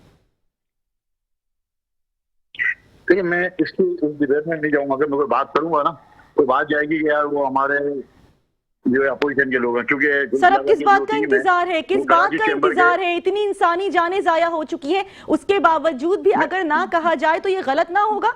देखिए, मैं इसकी इस डिबेट में नहीं जाऊंगा। अगर मैं कोई बात करूंगा ना तो बात जाएगी कि यार वो हमारे जो अपोजिशन के लोग हैं, क्योंकि सर अब किस बात का इंतजार है, किस बात का इंतजार है? इतनी इंसानी जानें जाया हो चुकी हैं, उसके बावजूद भी अगर ना कहा जाए तो ये गलत ना होगा?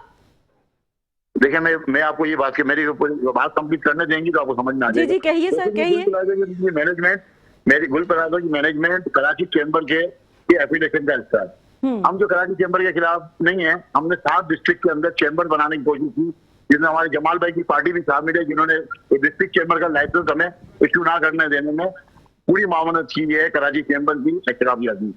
देखिए, मैं आपको ये बात, मेरी बात कंप्लीट करने देंगी तो आपको समझ में आ जाएगा। जी कहिए सर, कहिए। मैनेजमेंट, मेरी गुल प्लाजा की मैनेजमेंट कराची चैम्बर के एफिलिएशन का हिस्सा है। हम जो कराची चैम्बर के खिलाफ नहीं है, हमने 7 डिस्ट्रिक्ट के अंदर चैम्बर बनाने की कोशिश की, जिसमें हमारे जमाल भाई की पार्टी भी शामिल है, जिन्होंने डिस्ट्रिक्ट चैम्बर का लाइसेंस हमें इश्यू ना करने देने में पूरी मामनत की है कराची चैम्बर की एहतरामियाती।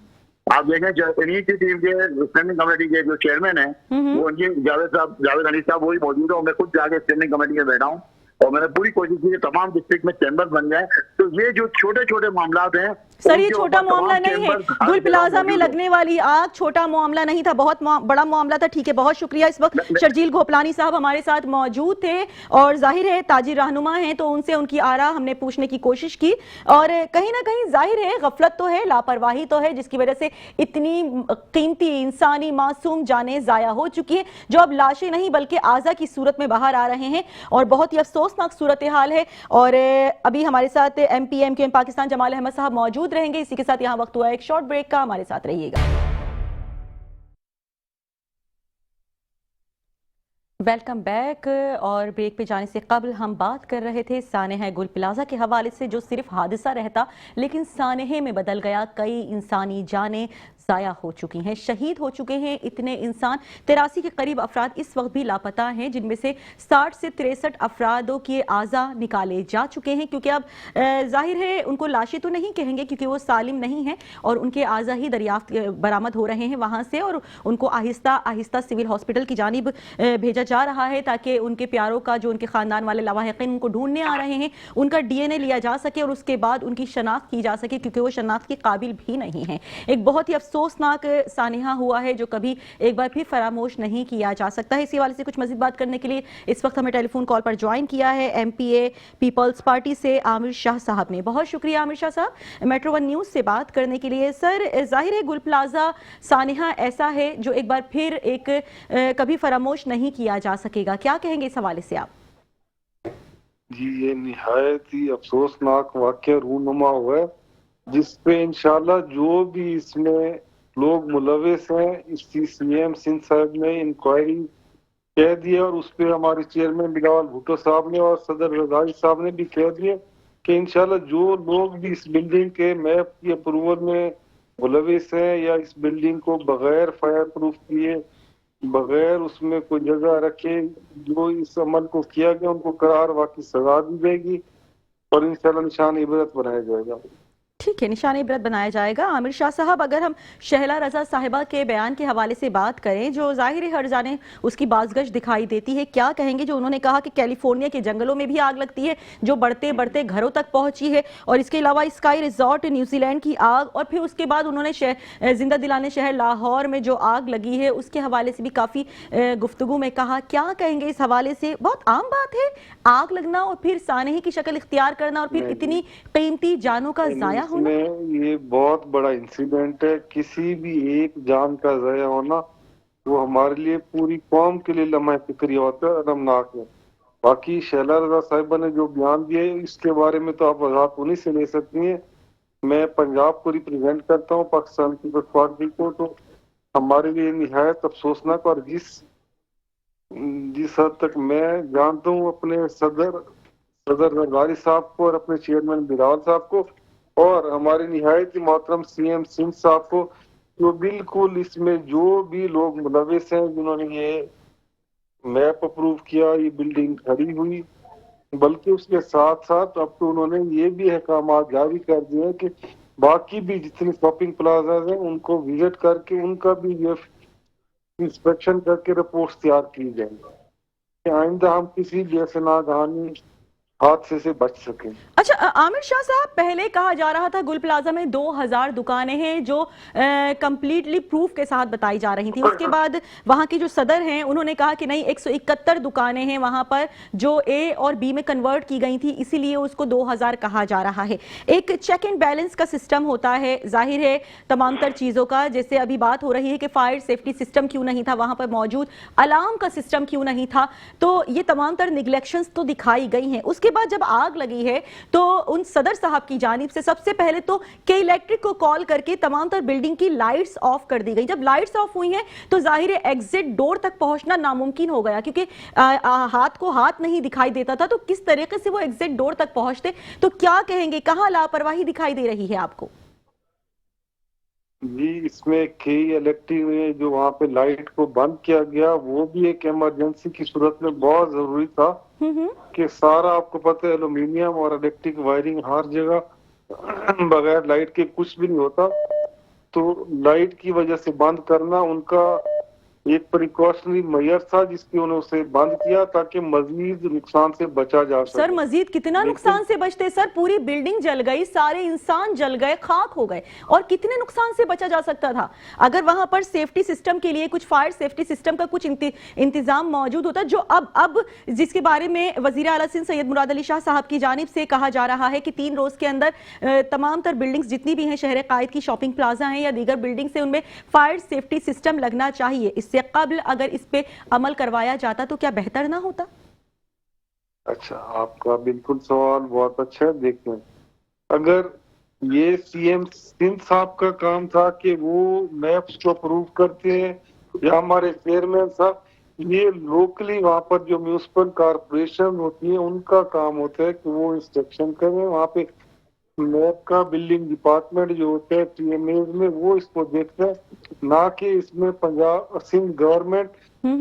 आप देखें इन्हीं की टीम के स्टैंडिंग कमेटी के जो चेयरमैन है वो उनकी जावेद अली साहब वही मौजूद है, और मैं खुद जाके स्टैंडिंग कमेटी में बैठा हूँ और मैंने पूरी कोशिश की कि तमाम डिस्ट्रिक्ट में चैम्बर बन जाए। तो ये जो छोटे छोटे मामला हैं सर, ये छोटा मामला नहीं है। गुल प्लाजा में लगने वाली आग छोटा मामला नहीं था, बहुत बड़ा मामला था। ठीक है, बहुत शुक्रिया। इस वक्त शर्जील घोपलानी साहब हमारे साथ मौजूद थे और जाहिर है ताजिर रहनुमा हैं, तो उनसे उनकी आरा हमने पूछने की कोशिश की और कहीं ना कहीं जाहिर है गफलत तो है, लापरवाही तो है, जिसकी वजह से इतनी कीमती इंसानी मासूम जानें जाया हो चुकी है, जो अब लाशें नहीं बल्कि आजा की सूरत में बाहर आ रहे हैं और बहुत ही अफसोसनाक सूरत हाल है। और अभी हमारे साथ MPM पाकिस्तान जमाल अहमद साहब मौजूद रहेंगे। इसी के साथ यहां वक्त हुआ एक शॉर्ट ब्रेक का, हमारे साथ रहिएगा। Welcome back. और ब्रेक पे जाने से कबल हम बात कर रहे थे सानेहा गुल प्लाजा के हवाले से, जो सिर्फ हादसा रहता लेकिन सानेहे में बदल गया। कई इंसानी जानें जाया हो चुकी हैं, शहीद हो चुके हैं इतने इंसान। 83 के करीब अफराद इस वक्त भी लापता हैं, जिनमें से 60 से 63 अफरादों के आज़ा निकाले जा चुके हैं, क्योंकि अब जाहिर है उनको लाशें तो नहीं कहेंगे क्योंकि वो सालिम नहीं है और उनके आज़ा ही दरियाफ्त बरामद हो रहे हैं वहाँ से, और उनको आहिस्ता आहिस्ता सिविल हॉस्पिटल की जानिब भेजा जा रहा है ताकि उनके प्यारों का, जो उनके ख़ानदान वाले लवाहिकीन उनको ढूंढने आ रहे हैं, उनका DNA लिया जा सके और उसके बाद उनकी शनाख्त की जा सके, क्योंकि वो शनाख्त के काबिल भी नहीं है। एक बहुत ही अफसोसनाक सानिहा हुआ है जो कभी एक बार फिर फरामोश नहीं किया जा सकता है। इसी हवाले से कुछ मजीद बात करने के लिए इस वक्त हमें टेलीफोन कॉल पर ज्वाइन किया है MPA पीपल्स पार्टी से आमिर शाह साहब ने। बहुत शुक्रिया आमिर शाह साहब, मेट्रो 1 न्यूज़ से बात करने के लिए। सर, जाहिर है गुल प्लाजा सानिहा ऐसा है जो एक बार फिर एक कभी फरामोश नहीं किया जा सकेगा, क्या कहेंगे इस हवाले से आप? जी, ये निहायत ही अफसोसनाक वाक़या रूनुमा हुआ है, जिसपे इंशाल्लाह जो भी इसमें लोग मुलविस हैं, इसकी CM सिंध साहब ने इंक्वायरी कह दिया और उस पर हमारे चेयरमैन बिलावल भुट्टो साहब ने और सदर रजाई साहब ने भी कह दिया कि इंशाल्लाह जो लोग भी इस बिल्डिंग के मैप की अप्रूवल में मुलविस हैं या इस बिल्डिंग को बगैर फायर प्रूफ किए, बगैर उसमें कोई जगह रखे, जो इस अमल को किया गया, उनको करार वाकई सजा दी जाएगी और इंशाल्लाह निशान इबरत बनाया जाएगा। ठीक है, निशान इबरत बनाया जाएगा। आमिर शाह साहब, अगर हम शहला रजा साहिबा के बयान के हवाले से बात करें, जो जाहिर हर जाने उसकी बाज़गश दिखाई देती है, क्या कहेंगे? जो उन्होंने कहा कि कैलिफोर्निया के जंगलों में भी आग लगती है जो बढ़ते बढ़ते घरों तक पहुंची है, और इसके अलावा स्काई रिजॉर्ट न्यूजीलैंड की आग, और फिर उसके बाद उन्होंने जिंदा दिलाने शहर लाहौर में जो आग लगी है उसके हवाले से भी काफ़ी गुफ्तगू में कहा। क्या कहेंगे इस हवाले से? बहुत आम बात है आग लगना और फिर सानही की शक्ल इख्तियार करना और फिर इतनी कीमती जानों का जाया होना। ये बहुत बड़ा इंसिडेंट है, किसी भी एक जान का जाया होना वो हमारे लिए, पूरी कौम के लिए लम्हा फिक्री होता है, अलमनाक है। बाकी शैला रजा साहिबा ने जो बयान दिए इसके बारे में तो आप वजाहत उन्हीं से ले सकती हैं। मैं पंजाब को रिप्रेजेंट करता हूँ, पाकिस्तान पीपल्स पार्टी को, तो हमारे लिए निहायत अफसोसनाक, और जिस हद तक मैं जानता हूँ अपने सदर रजाई साहब को और अपने चेयरमैन बिलावल साहब को और हमारे निहायत ही मोहतरम CM सिंध साहब को, जो बिल्कुल इसमें जो भी लोग मुलविस हैं, जिन्होंने ये मैप अप्रूव किया, ये बिल्डिंग खड़ी हुई, बल्कि उसके साथ साथ अब तो उन्होंने ये भी अहकाम जारी कर दिए हैं कि बाकी भी जितनी शॉपिंग प्लाजा हैं उनको विजिट करके उनका भी ये इंस्पेक्शन करके रिपोर्ट्स तैयार की जाएंगी। कि आइंदा हम किसी जैसे नागहानी हादसे से बच सकें। अच्छा, आमिर शाह साहब, पहले कहा जा रहा था गुल प्लाजा में 2000 दुकानें हैं जो कंप्लीटली प्रूफ के साथ बताई जा रही थी। उसके बाद वहां की जो सदर हैं उन्होंने कहा कि नहीं, 171 दुकानें हैं वहां पर जो ए और बी में कन्वर्ट की गई थी, इसीलिए उसको 2000 कहा जा रहा है। एक चेक एंड बैलेंस का सिस्टम होता है, जाहिर है तमाम तर चीजों का, जैसे अभी बात हो रही है कि फायर सेफ्टी सिस्टम क्यों नहीं था वहां पर मौजूद, अलार्म का सिस्टम क्यों नहीं था, तो ये तमाम तर निगलेक्शंस तो दिखाई गई हैं। उसके बाद जब आग लगी है तो उन सदर साहब की जानिब से सबसे पहले तो के इलेक्ट्रिक को कॉल करके तमाम तर बिल्डिंग की लाइट्स ऑफ कर दी गई। जब लाइट्स ऑफ हुई हैं तो जाहिर है एग्जिट डोर तक पहुंचना नामुमकिन हो गया, क्योंकि हाथ को हाथ नहीं दिखाई देता था, तो किस तरीके से वो एग्जिट डोर तक पहुंचते। तो क्या कहेंगे, कहां लापरवाही दिखाई दे रही है आपको? जी, इसमें के इलेक्ट्रिक में जो वहाँ पे लाइट को बंद किया गया, वो भी एक इमरजेंसी की सूरत में बहुत जरूरी था कि सारा, आपको पता है, एल्यूमिनियम और इलेक्ट्रिक वायरिंग हर जगह बगैर लाइट के कुछ भी नहीं होता। तो लाइट की वजह से बंद करना उनका एक प्रिकॉशनरी मेजर था, जिसकी उन्होंने उसे बंद किया ताकि मजीद नुकसान से बचा जा सके। सर, मजीद कितना नुकसान से बचते सर? पूरी बिल्डिंग जल गई, सारे इंसान जल गए, खाक हो गए, और कितने नुकसान से बचा जा सकता था अगर वहां पर सेफ्टी सिस्टम के लिए कुछ फायर सेफ्टी सिस्टम का कुछ इंतजाम मौजूद होता, जो अब जिसके बारे में वजीर आला सिंध सैयद मुराद अली शाह साहब की जानिब से कहा जा रहा है कि 3 रोज के अंदर तमाम तर बिल्डिंग्स जितनी भी हैं, शहर कायद की शॉपिंग प्लाजा हैं या दीगर बिल्डिंग से, उनमें फायर सेफ्टी सिस्टम लगना चाहिए। इससे कबल अगर इस पे अमल करवाया जाता तो क्या बेहतर ना होता? अच्छा, आपका बिल्कुल सवाल बहुत अच्छा है। देखें, अगर ये सीएम सिंध साहब का काम था कि वो मैप्स को अप्रूव करते हैं, या हमारे चेयरमैन साहब, ये लोकली वहाँ पर जो म्यूनिसिपल कारपोरेशन होती है उनका काम होता है कि वो इंस्ट्रक्शन करें। वहाँ पे मैप का बिल्डिंग डिपार्टमेंट जो होता है टीएमएज में, वो इसको देखता है, ना कि इसमें पंजाब सिंध गवर्नमेंट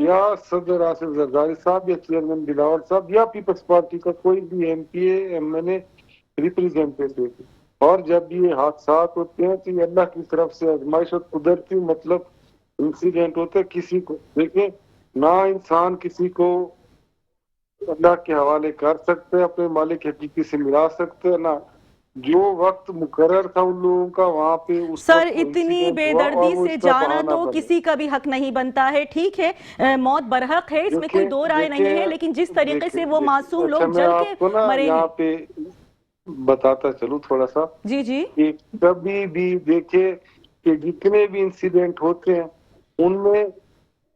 या सदर आसिफ जरदारी साहब या चेयरमैन दिलावर साहब या पीपल्स पार्टी का कोई भी एमपीए एमएनए रिप्रेजेंटेटिव। और जब ये हादसा होते हैं तो ये अल्लाह की तरफ से आजमाइश और कुदरती मतलब इंसिडेंट होते हैं। किसी को देखिए, ना इंसान किसी को अल्लाह के हवाले कर सकते, अपने मालिक हकीकी से मिला सकते, ना जो वक्त मुकर्रर था उन लोगों का वहाँ पे। सर, इतनी बेदर्दी से जाना तो किसी का भी हक नहीं बनता है। ठीक है, मौत बरहक है, इसमें कोई दो राय नहीं है, लेकिन जिस तरीके से वो मासूम लोग जल के मरे, यहाँ पे बताता चलूं थोड़ा सा। जी जी। कि कभी भी देखे कि जितने भी इंसिडेंट होते हैं उनमें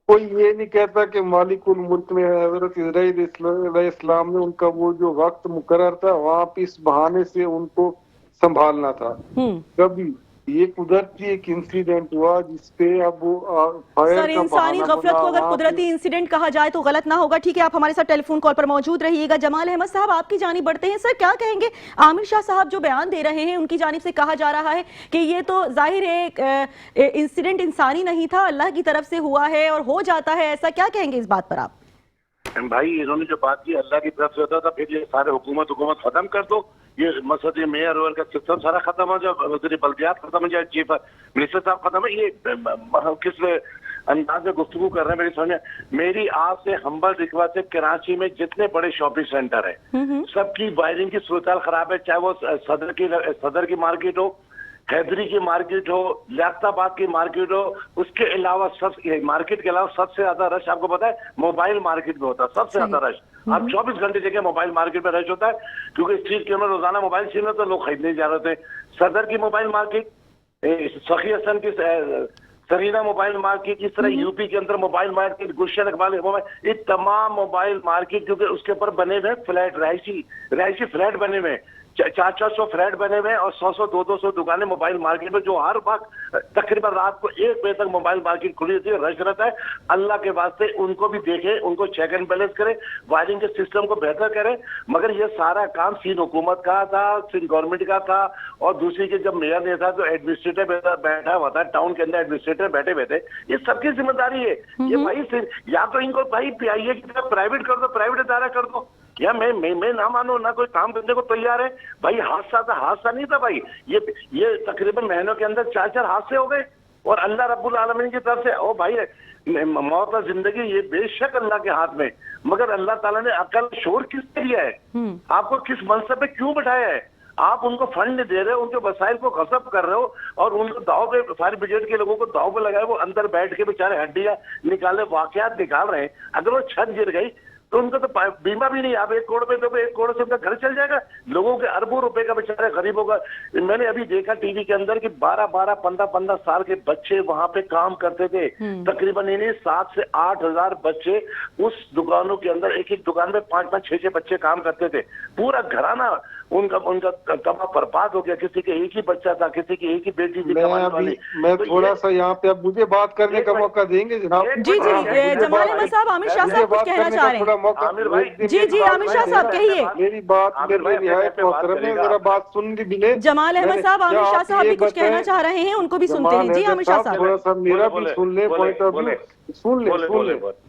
कोई ये नहीं कहता कि मालिकुल मुल्क में हजरत इस्लाम ने उनका वो जो वक्त मुकर्रर था वहाँ पे इस बहाने से उनको संभालना था। कभी ये कुदरती एक इंसिडेंट हुआ जिसपे अब वो सर, इंसानी गफलत को अगर कुदरती इंसिडेंट कहा जाए तो गलत ना होगा। ठीक है, आप हमारे साथ टेलीफोन कॉल पर मौजूद रहिएगा। जमाल अहमद साहब, आपकी जानिब बढ़ते हैं। सर, क्या कहेंगे, आमिर शाह साहब जो बयान दे रहे हैं उनकी जानिब से कहा जा रहा है कि ये तो जाहिर है इंसिडेंट इंसानी नहीं था, अल्लाह की तरफ से हुआ है और हो जाता है ऐसा, क्या कहेंगे इस बात पर आप? भाई, इन्होंने जो बात की अल्लाह की तरफ से होता था, फिर ये सारे हुकूमत खत्म कर दो, ये मसद मेयर रोल का सिस्टम सारा खत्म हो जाए, वज़ीर बल्दियात खत्म हो जाए, चीफ मिनिस्टर साहब खत्म है। ये किस अंदाज में गुफ्तगू कर रहे हैं मेरी समझ। मेरी आपसे हम्बल रिक्वेस्ट है, कराची में जितने बड़े शॉपिंग सेंटर है सबकी वायरिंग की सूरत खराब है, चाहे वो सदर की मार्केट हो, हैदरी की मार्केट हो, लियाकताबाद की मार्केट हो, उसके अलावा मार्केट के अलावा सबसे ज्यादा रश आपको पता है मोबाइल मार्केट में होता है, सबसे ज्यादा रश। आप 24 घंटे जगह मोबाइल मार्केट में रश होता है, क्योंकि स्ट्रीट के अंदर रोजाना मोबाइल छीन रहे तो लोग खरीदने जा रहे थे। सदर की मोबाइल मार्केट, सखी हसन की सरीना मोबाइल मार्केट, इस तरह यूपी के अंदर मोबाइल मार्केट, गुलशन इकबाल मोबाइल, ये तमाम मोबाइल मार्केट क्योंकि उसके ऊपर बने हुए फ्लैट, रहायशी फ्लैट बने हुए, 400 फ्लैट बने हुए और 100-200 दुकानें मोबाइल मार्केट में, जो हर वक्त तकरीबन रात को 1 बजे तक मोबाइल मार्केट खुली होती है, रश रहता है। अल्लाह के वास्ते उनको भी देखें, उनको चेक एंड बैलेंस करें, वायरिंग के सिस्टम को बेहतर करें। मगर ये सारा काम सिंध हुकूमत का था, सिंध गवर्नमेंट का था, और दूसरी के जब मेयर नहीं था तो एडमिनिस्ट्रेटर बैठा हुआ था, टाउन के अंदर एडमिनिस्ट्रेटर बैठे हुए थे। ये सबकी जिम्मेदारी है। ये भाई या तो इनको भाई पीआईए की तरफ प्राइवेट कर दो, प्राइवेट अदारा कर दो, या मैं ना मानो ना कोई काम करने को तैयार है। भाई हादसा नहीं था भाई, ये तकरीबन महीनों के अंदर 4 हादसे हो गए, और अल्लाह रब्बुल आलमीन की तरफ से, ओ भाई मौत और जिंदगी ये बेशक अल्लाह के हाथ में, मगर अल्लाह ताला ने अकल शोर किसने दिया है? आपको किस मनसब पे क्यों बैठाया है? आप उनको फंड नहीं दे रहे हो, उनके वसाइल को गसब कर रहे हो और उनको दाव पे, फायर ब्रिगेड के लोगों को दाव पे लगाए, वो अंदर बैठ के बेचारे हड्डियां निकाले, वाकयात निकाल रहे हैं। अगर वो छत गिर गई तो उनका तो बीमा भी नहीं। आप 1 करोड़ पे दोगे, 1 करोड़ से उनका घर चल जाएगा। लोगों के अरबों रुपए का बेचारे गरीबों का। मैंने अभी देखा टीवी के अंदर कि 12-12, 15-15 साल के बच्चे वहां पे काम करते थे। तकरीबन इन्हीं 7 से 8 हजार बच्चे उस दुकानों के अंदर, एक एक दुकान में 5-5, 6-6 बच्चे काम करते थे। पूरा घराना उनका कमा बर्बाद हो गया। किसी के एक ही बच्चा था, किसी की एक ही बेटी थी कमाने वाली। मैं थोड़ा सा यहाँ पे अब मुझे बात करने का मौका देंगे जनाब? जी जमाल अहमद साहब, आमिर शाह साहब कुछ कहना चाह रहे हैं। आमिर भाई जी आमिर शाह साहब कहिए। मेरी बात मेरा बात सुन भी ले। जमाल अहमद साहब, आमिर शाह साहब भी कुछ कहना चाह रहे हैं, उनको भी सुनते हैं। जी आमिर शाह साहब, थोड़ा सा मेरा भी सुन ले, पॉइंट ऑफ व्यू सुन ले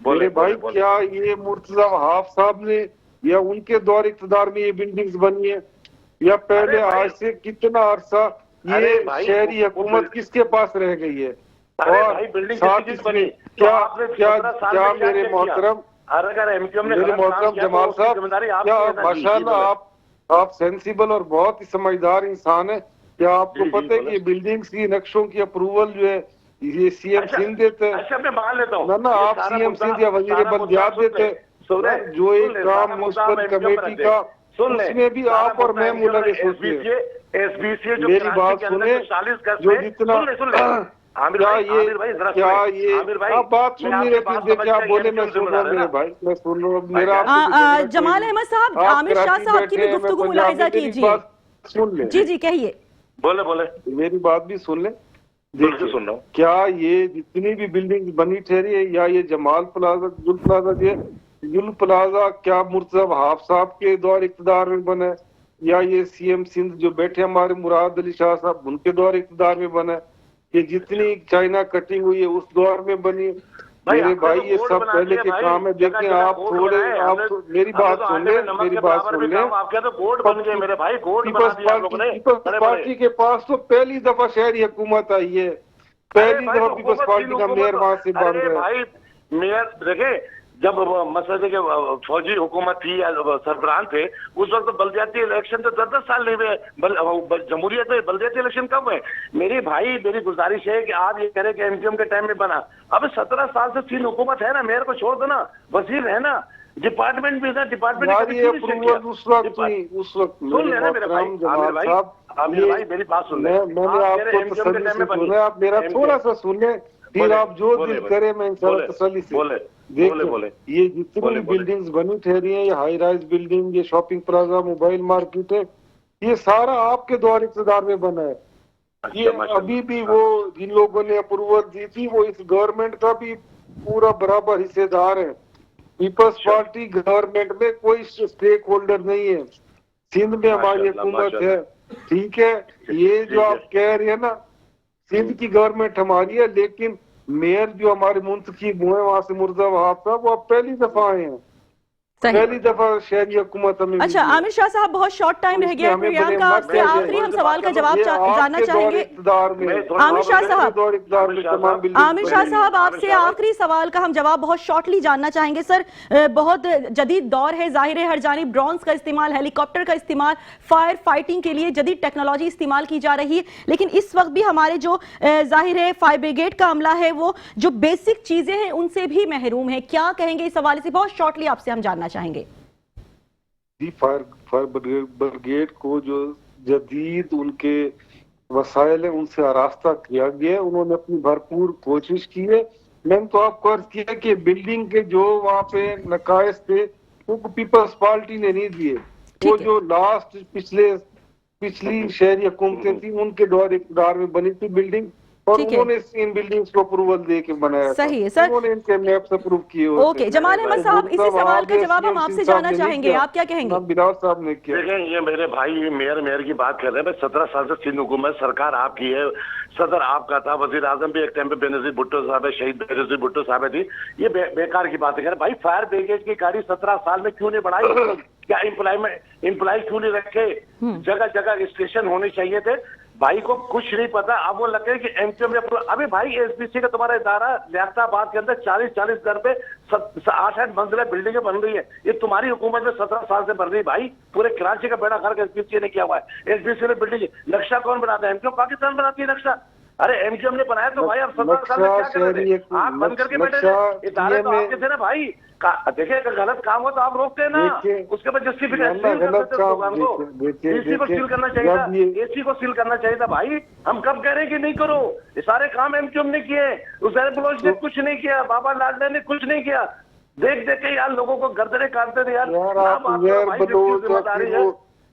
मेरे भाई। क्या ये मुर्तजा वहाब साहब ने या उनके दौर इक़्तिदार में ये बिल्डिंग्स बनी है, या पहले आज से कितना अरसा ये शहरी हुकूमत किसके पास रह गई है? और साथ इसमें क्या मेरे मोहतरम जमाल साहब, क्या माशाल्लाह आप सेंसिबल और बहुत ही समझदार इंसान है। क्या आपको पता है कि बिल्डिंग्स की नक्शों की अप्रूवल जो है ये सीएम सिंध देते हैं? अच्छा, मैं मान लेता हूँ ना आप सीएम सिंध या वजीर बल्दियात देते हैं। जो एक काम मुस्बत कमेटी का, उसमें भी आप और मैं मुलविस होते हैं। एसबीसी मेरी बात सुने, जो जितना क्या ये आप बात सुन नहीं रहे, क्या बोले? मैं सुन रहा हूँ मेरे भाई, मैं सुन रहा हूँ। मेरा जमाल अहमद साहब, आमिर शाह साहब की भी गुफ्तगू मुलाहिजा कीजिए। सुन ले जी कहिए। बोले मेरी बात भी सुन ले। देखिए सुन रहा हूँ, क्या ये जितनी भी बिल्डिंग बनी ठहरी है, या ये जमाल प्लाजा, जुल प्लाजा क्या मुर्तजा वहाब साहब के दौर इक़्तिदार में बना है, या ये सीएम सिंध जो बैठे हमारे मुराद अली शाह साहब उनके दौर इक़्तिदार में बना है? ये जितनी चाइना कटिंग हुई है उस दौर में बनी है। मेरे भाई ये सब पहले के काम है। देखिए आप थोड़े, मेरी बात सुन ले, मेरी बात सुन ले। पीपल्स पार्टी के पास तो पहली दफा शहरी हुकूमत आई है, पहली दफा पीपल्स पार्टी का मेयर वहां से बन रहा है। मेयर देखे, जब मसले के फौजी हुकूमत थी या सरबराह थे, उस वक्त तो बल्दियाती इलेक्शन तो 10-10 साल नहीं हुए। जमहूरियत में बल्दियाती इलेक्शन कब हुए? मेरे भाई, मेरी गुजारिश है कि आप ये कह रहे कि एमजीएम के टाइम में बना। अब 17 साल से सिंध हुकूमत है ना, मेयर को छोड़ दो ना, वजीर है ना, डिपार्टमेंट भी है, डिपार्टमेंट उस वक्त सुन लेना मेरे भाई। आमिर भाई मेरी बात सुन ले, मैंने आपको आप मेरा थोड़ा सा सुन ले, फिर आप जो दिल करे मैं इंशाल्लाह तसल्ली से बोले। ये जितनी बिल्डिंग्स बनी ठहरी हैं, ये हाई राइज बिल्डिंग, ये शॉपिंग प्लाजा, मोबाइल मार्केट है, ये सारा आपके दौर इक़्तिदार में बना है। ये अभी भी वो जिन लोगों ने अप्रूवल दी थी वो इस गवर्नमेंट का भी पूरा बराबर हिस्सेदार है। पीपल्स पार्टी गवर्नमेंट में कोई स्टेक होल्डर नहीं है। सिंध में हमारी हुकूमत है, ठीक है। ये जो आप कह रहे हैं ना, सिंध की गवर्नमेंट हमारी है, लेकिन मेयर जो हमारे मुंतखब हुए वहां से मुर्तजा वहाब साहब, वो अब पहली दफा आए हैं, पहली दफा शहरी हुकूमत हमें। अच्छा आमिर शाह साहब, बहुत शॉर्ट टाइम रह गया प्रोग्राम का, आपसे आखिरी हम सवाल का जवाब जानना चाहेंगे। आमिर शाह साहब आपसे आखिरी सवाल का हम जवाब बहुत शॉर्टली जानना चाहेंगे। सर, बहुत जदीद दौर है, जाहिर है हर जानिब ड्रोन्स का इस्तेमाल, हेलीकॉप्टर का इस्तेमाल, फायर फाइटिंग के लिए जदीद टेक्नोलॉजी इस्तेमाल की जा रही है, लेकिन इस वक्त भी हमारे जो जाहिर है फायर ब्रिगेड का अमला है वो जो बेसिक चीजें हैं उनसे भी महरूम है। क्या कहेंगे इस हवाले से? बहुत शॉर्टली आपसे हम जानना चाहेंगे। फायर ब्रिगेड को जो जदीद उनके वसाइल है उनसे आरास्ता किया गया है, उन्होंने अपनी भरपूर कोशिश की है। मैंने तो आपको अर्ज किया कि बिल्डिंग के जो वहाँ पे नकायस थे वो पीपल्स पार्टी ने नहीं दिए, वो जो लास्ट पिछली शहरी हुकूमतें थी उनके दौर इक़्तिदार में बनी थी बिल्डिंग, और उन्होंने इन बिल्डिंग्स को अप्रूवल दे के बनाया। सही है सर, उन्होंने इनके मैप्स अप्रूव किए। ओके जमाल अहमद साहब, इसी सवाल का जवाब हम आपसे जानना चाहेंगे, आप क्या कहेंगे? बिलावल साहब ने किया। देखें, ये मेरे भाई मेयर की बात कर रहे हैं। 17 साल से सिंध हुकूमत, सरकार आपकी है, सदर आपका था, वजीर आजम भी एक टाइम पे बेनजीर भुट्टो साहब है, शहीद बेनजीर भुट्टो साहब थी। ये बेकार की बात है भाई। फायर ब्रिगेड की गाड़ी 17 साल में क्यों नहीं बढ़ाई? क्या एम्प्लॉय क्यों नहीं रखे? जगह जगह स्टेशन होने चाहिए थे। भाई को कुछ नहीं पता। अब वो लगता है कि एमक्यूएम ने अभी भाई एसबीसी का तुम्हारा इदारा लियाकताबाद के अंदर 40-40 घर पे 8-8 मंजिला बिल्डिंगें बन रही है। ये तुम्हारी हुकूमत में 17 साल से बन रही है भाई। पूरे कराची का बेड़ा गर्क एसबीसी ने किया हुआ है। एसबीसी ने बिल्डिंग नक्शा कौन बनाता है? एमक्यूएम पाकिस्तान बनाती है नक्शा। अरे एमक्यूएम ने बनाया तो भाई अब 17 साल में क्या कर रहे थे? आंख बंद करके बैठे थे। इदारे तो आपके थे ना भाई। देखिए अगर गलत काम हो तो आप रोकते हैं ना, उसके बाद जस्टिफिकेशन दुकान को एसी को सील करना चाहिए था, एसी को सील करना चाहिए था भाई। हम कब कह रहे हैं कि नहीं करो? ये सारे काम एमक्यूएम ने किए, उजैर बलोच ने कुछ नहीं किया, बाबा लाडला ने कुछ नहीं किया। देख देख के यार लोगों को गर्दने काटते थे यार।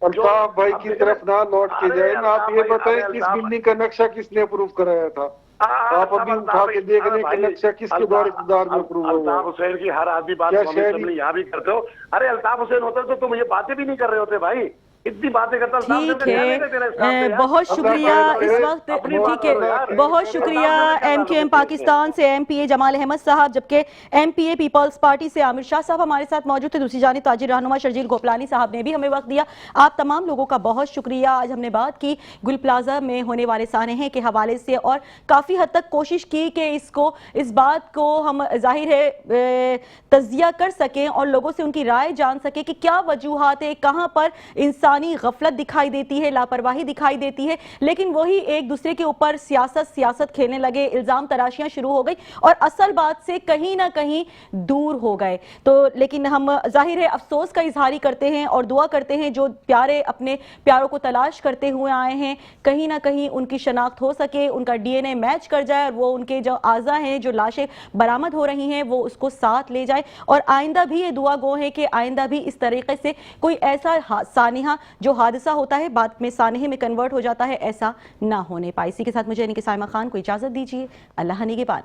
अल्ताफ भाई की तरफ ना लौट के जाए ना, आप ये बताएं किस बिल्डिंग का नक्शा किसने अप्रूव कराया था? आप अभी उठा के देख रहे हैं कि नक्शा किसके द्वारा इक़्तिदार में अप्रूव हुआ? अल्ताफ हुसैन की हर आदमी बात यहाँ भी करते हो। अरे अल्ताफ हुसैन होते तो तुम ये बातें भी नहीं कर रहे होते भाई। इतनी बातें करता। ठीक है, बहुत शुक्रिया। इस वक्त ठीक है, बहुत शुक्रिया एमक्यूएम पाकिस्तान से एमपीए जमाल अहमद साहब, जबकि एमपीए पीपल्स पार्टी से आमिर शाह साहब हमारे साथ मौजूद थे। दूसरी जानिब ताजिर रहनुमा शर्जील गोपलानी साहब ने भी हमें वक्त दिया। आप तमाम लोगों का बहुत शुक्रिया। आज हमने बात की गुल प्लाजा में होने वाले सानहे के हवाले से और काफ़ी हद तक कोशिश की कि इस बात को हम जाहिर है तज्जिया कर सकें और लोगों से उनकी राय जान सकें कि क्या वजूहात है, कहाँ पर इंसानी गफलत दिखाई देती है, लापरवाही दिखाई देती है। लेकिन वही एक दूसरे के ऊपर सियासत खेलने लगे, इल्जाम तराशियां शुरू हो गई और असल बात से कहीं ना कहीं दूर हो गए। तो लेकिन हम जाहिर है अफसोस का इजहार करते हैं और दुआ करते हैं जो प्यारे अपने प्यारों को तलाश करते हुए आए हैं, कहीं ना कहीं उनकी शनाख्त हो सके, उनका डीएनए मैच कर जाए और वो उनके जो आज़ा हैं, जो लाशें बरामद हो रही हैं, वो उसको साथ ले जाए। और आइंदा भी ये दुआ गो है कि आइंदा भी इस तरीके से कोई ऐसा सानिहा जो हादसा होता है बाद में सानहे में कन्वर्ट हो जाता है, ऐसा ना होने पाए। इसी के साथ मुझे यानी कि साइमा खान को इजाजत दीजिए। अल्लाह निगहबान।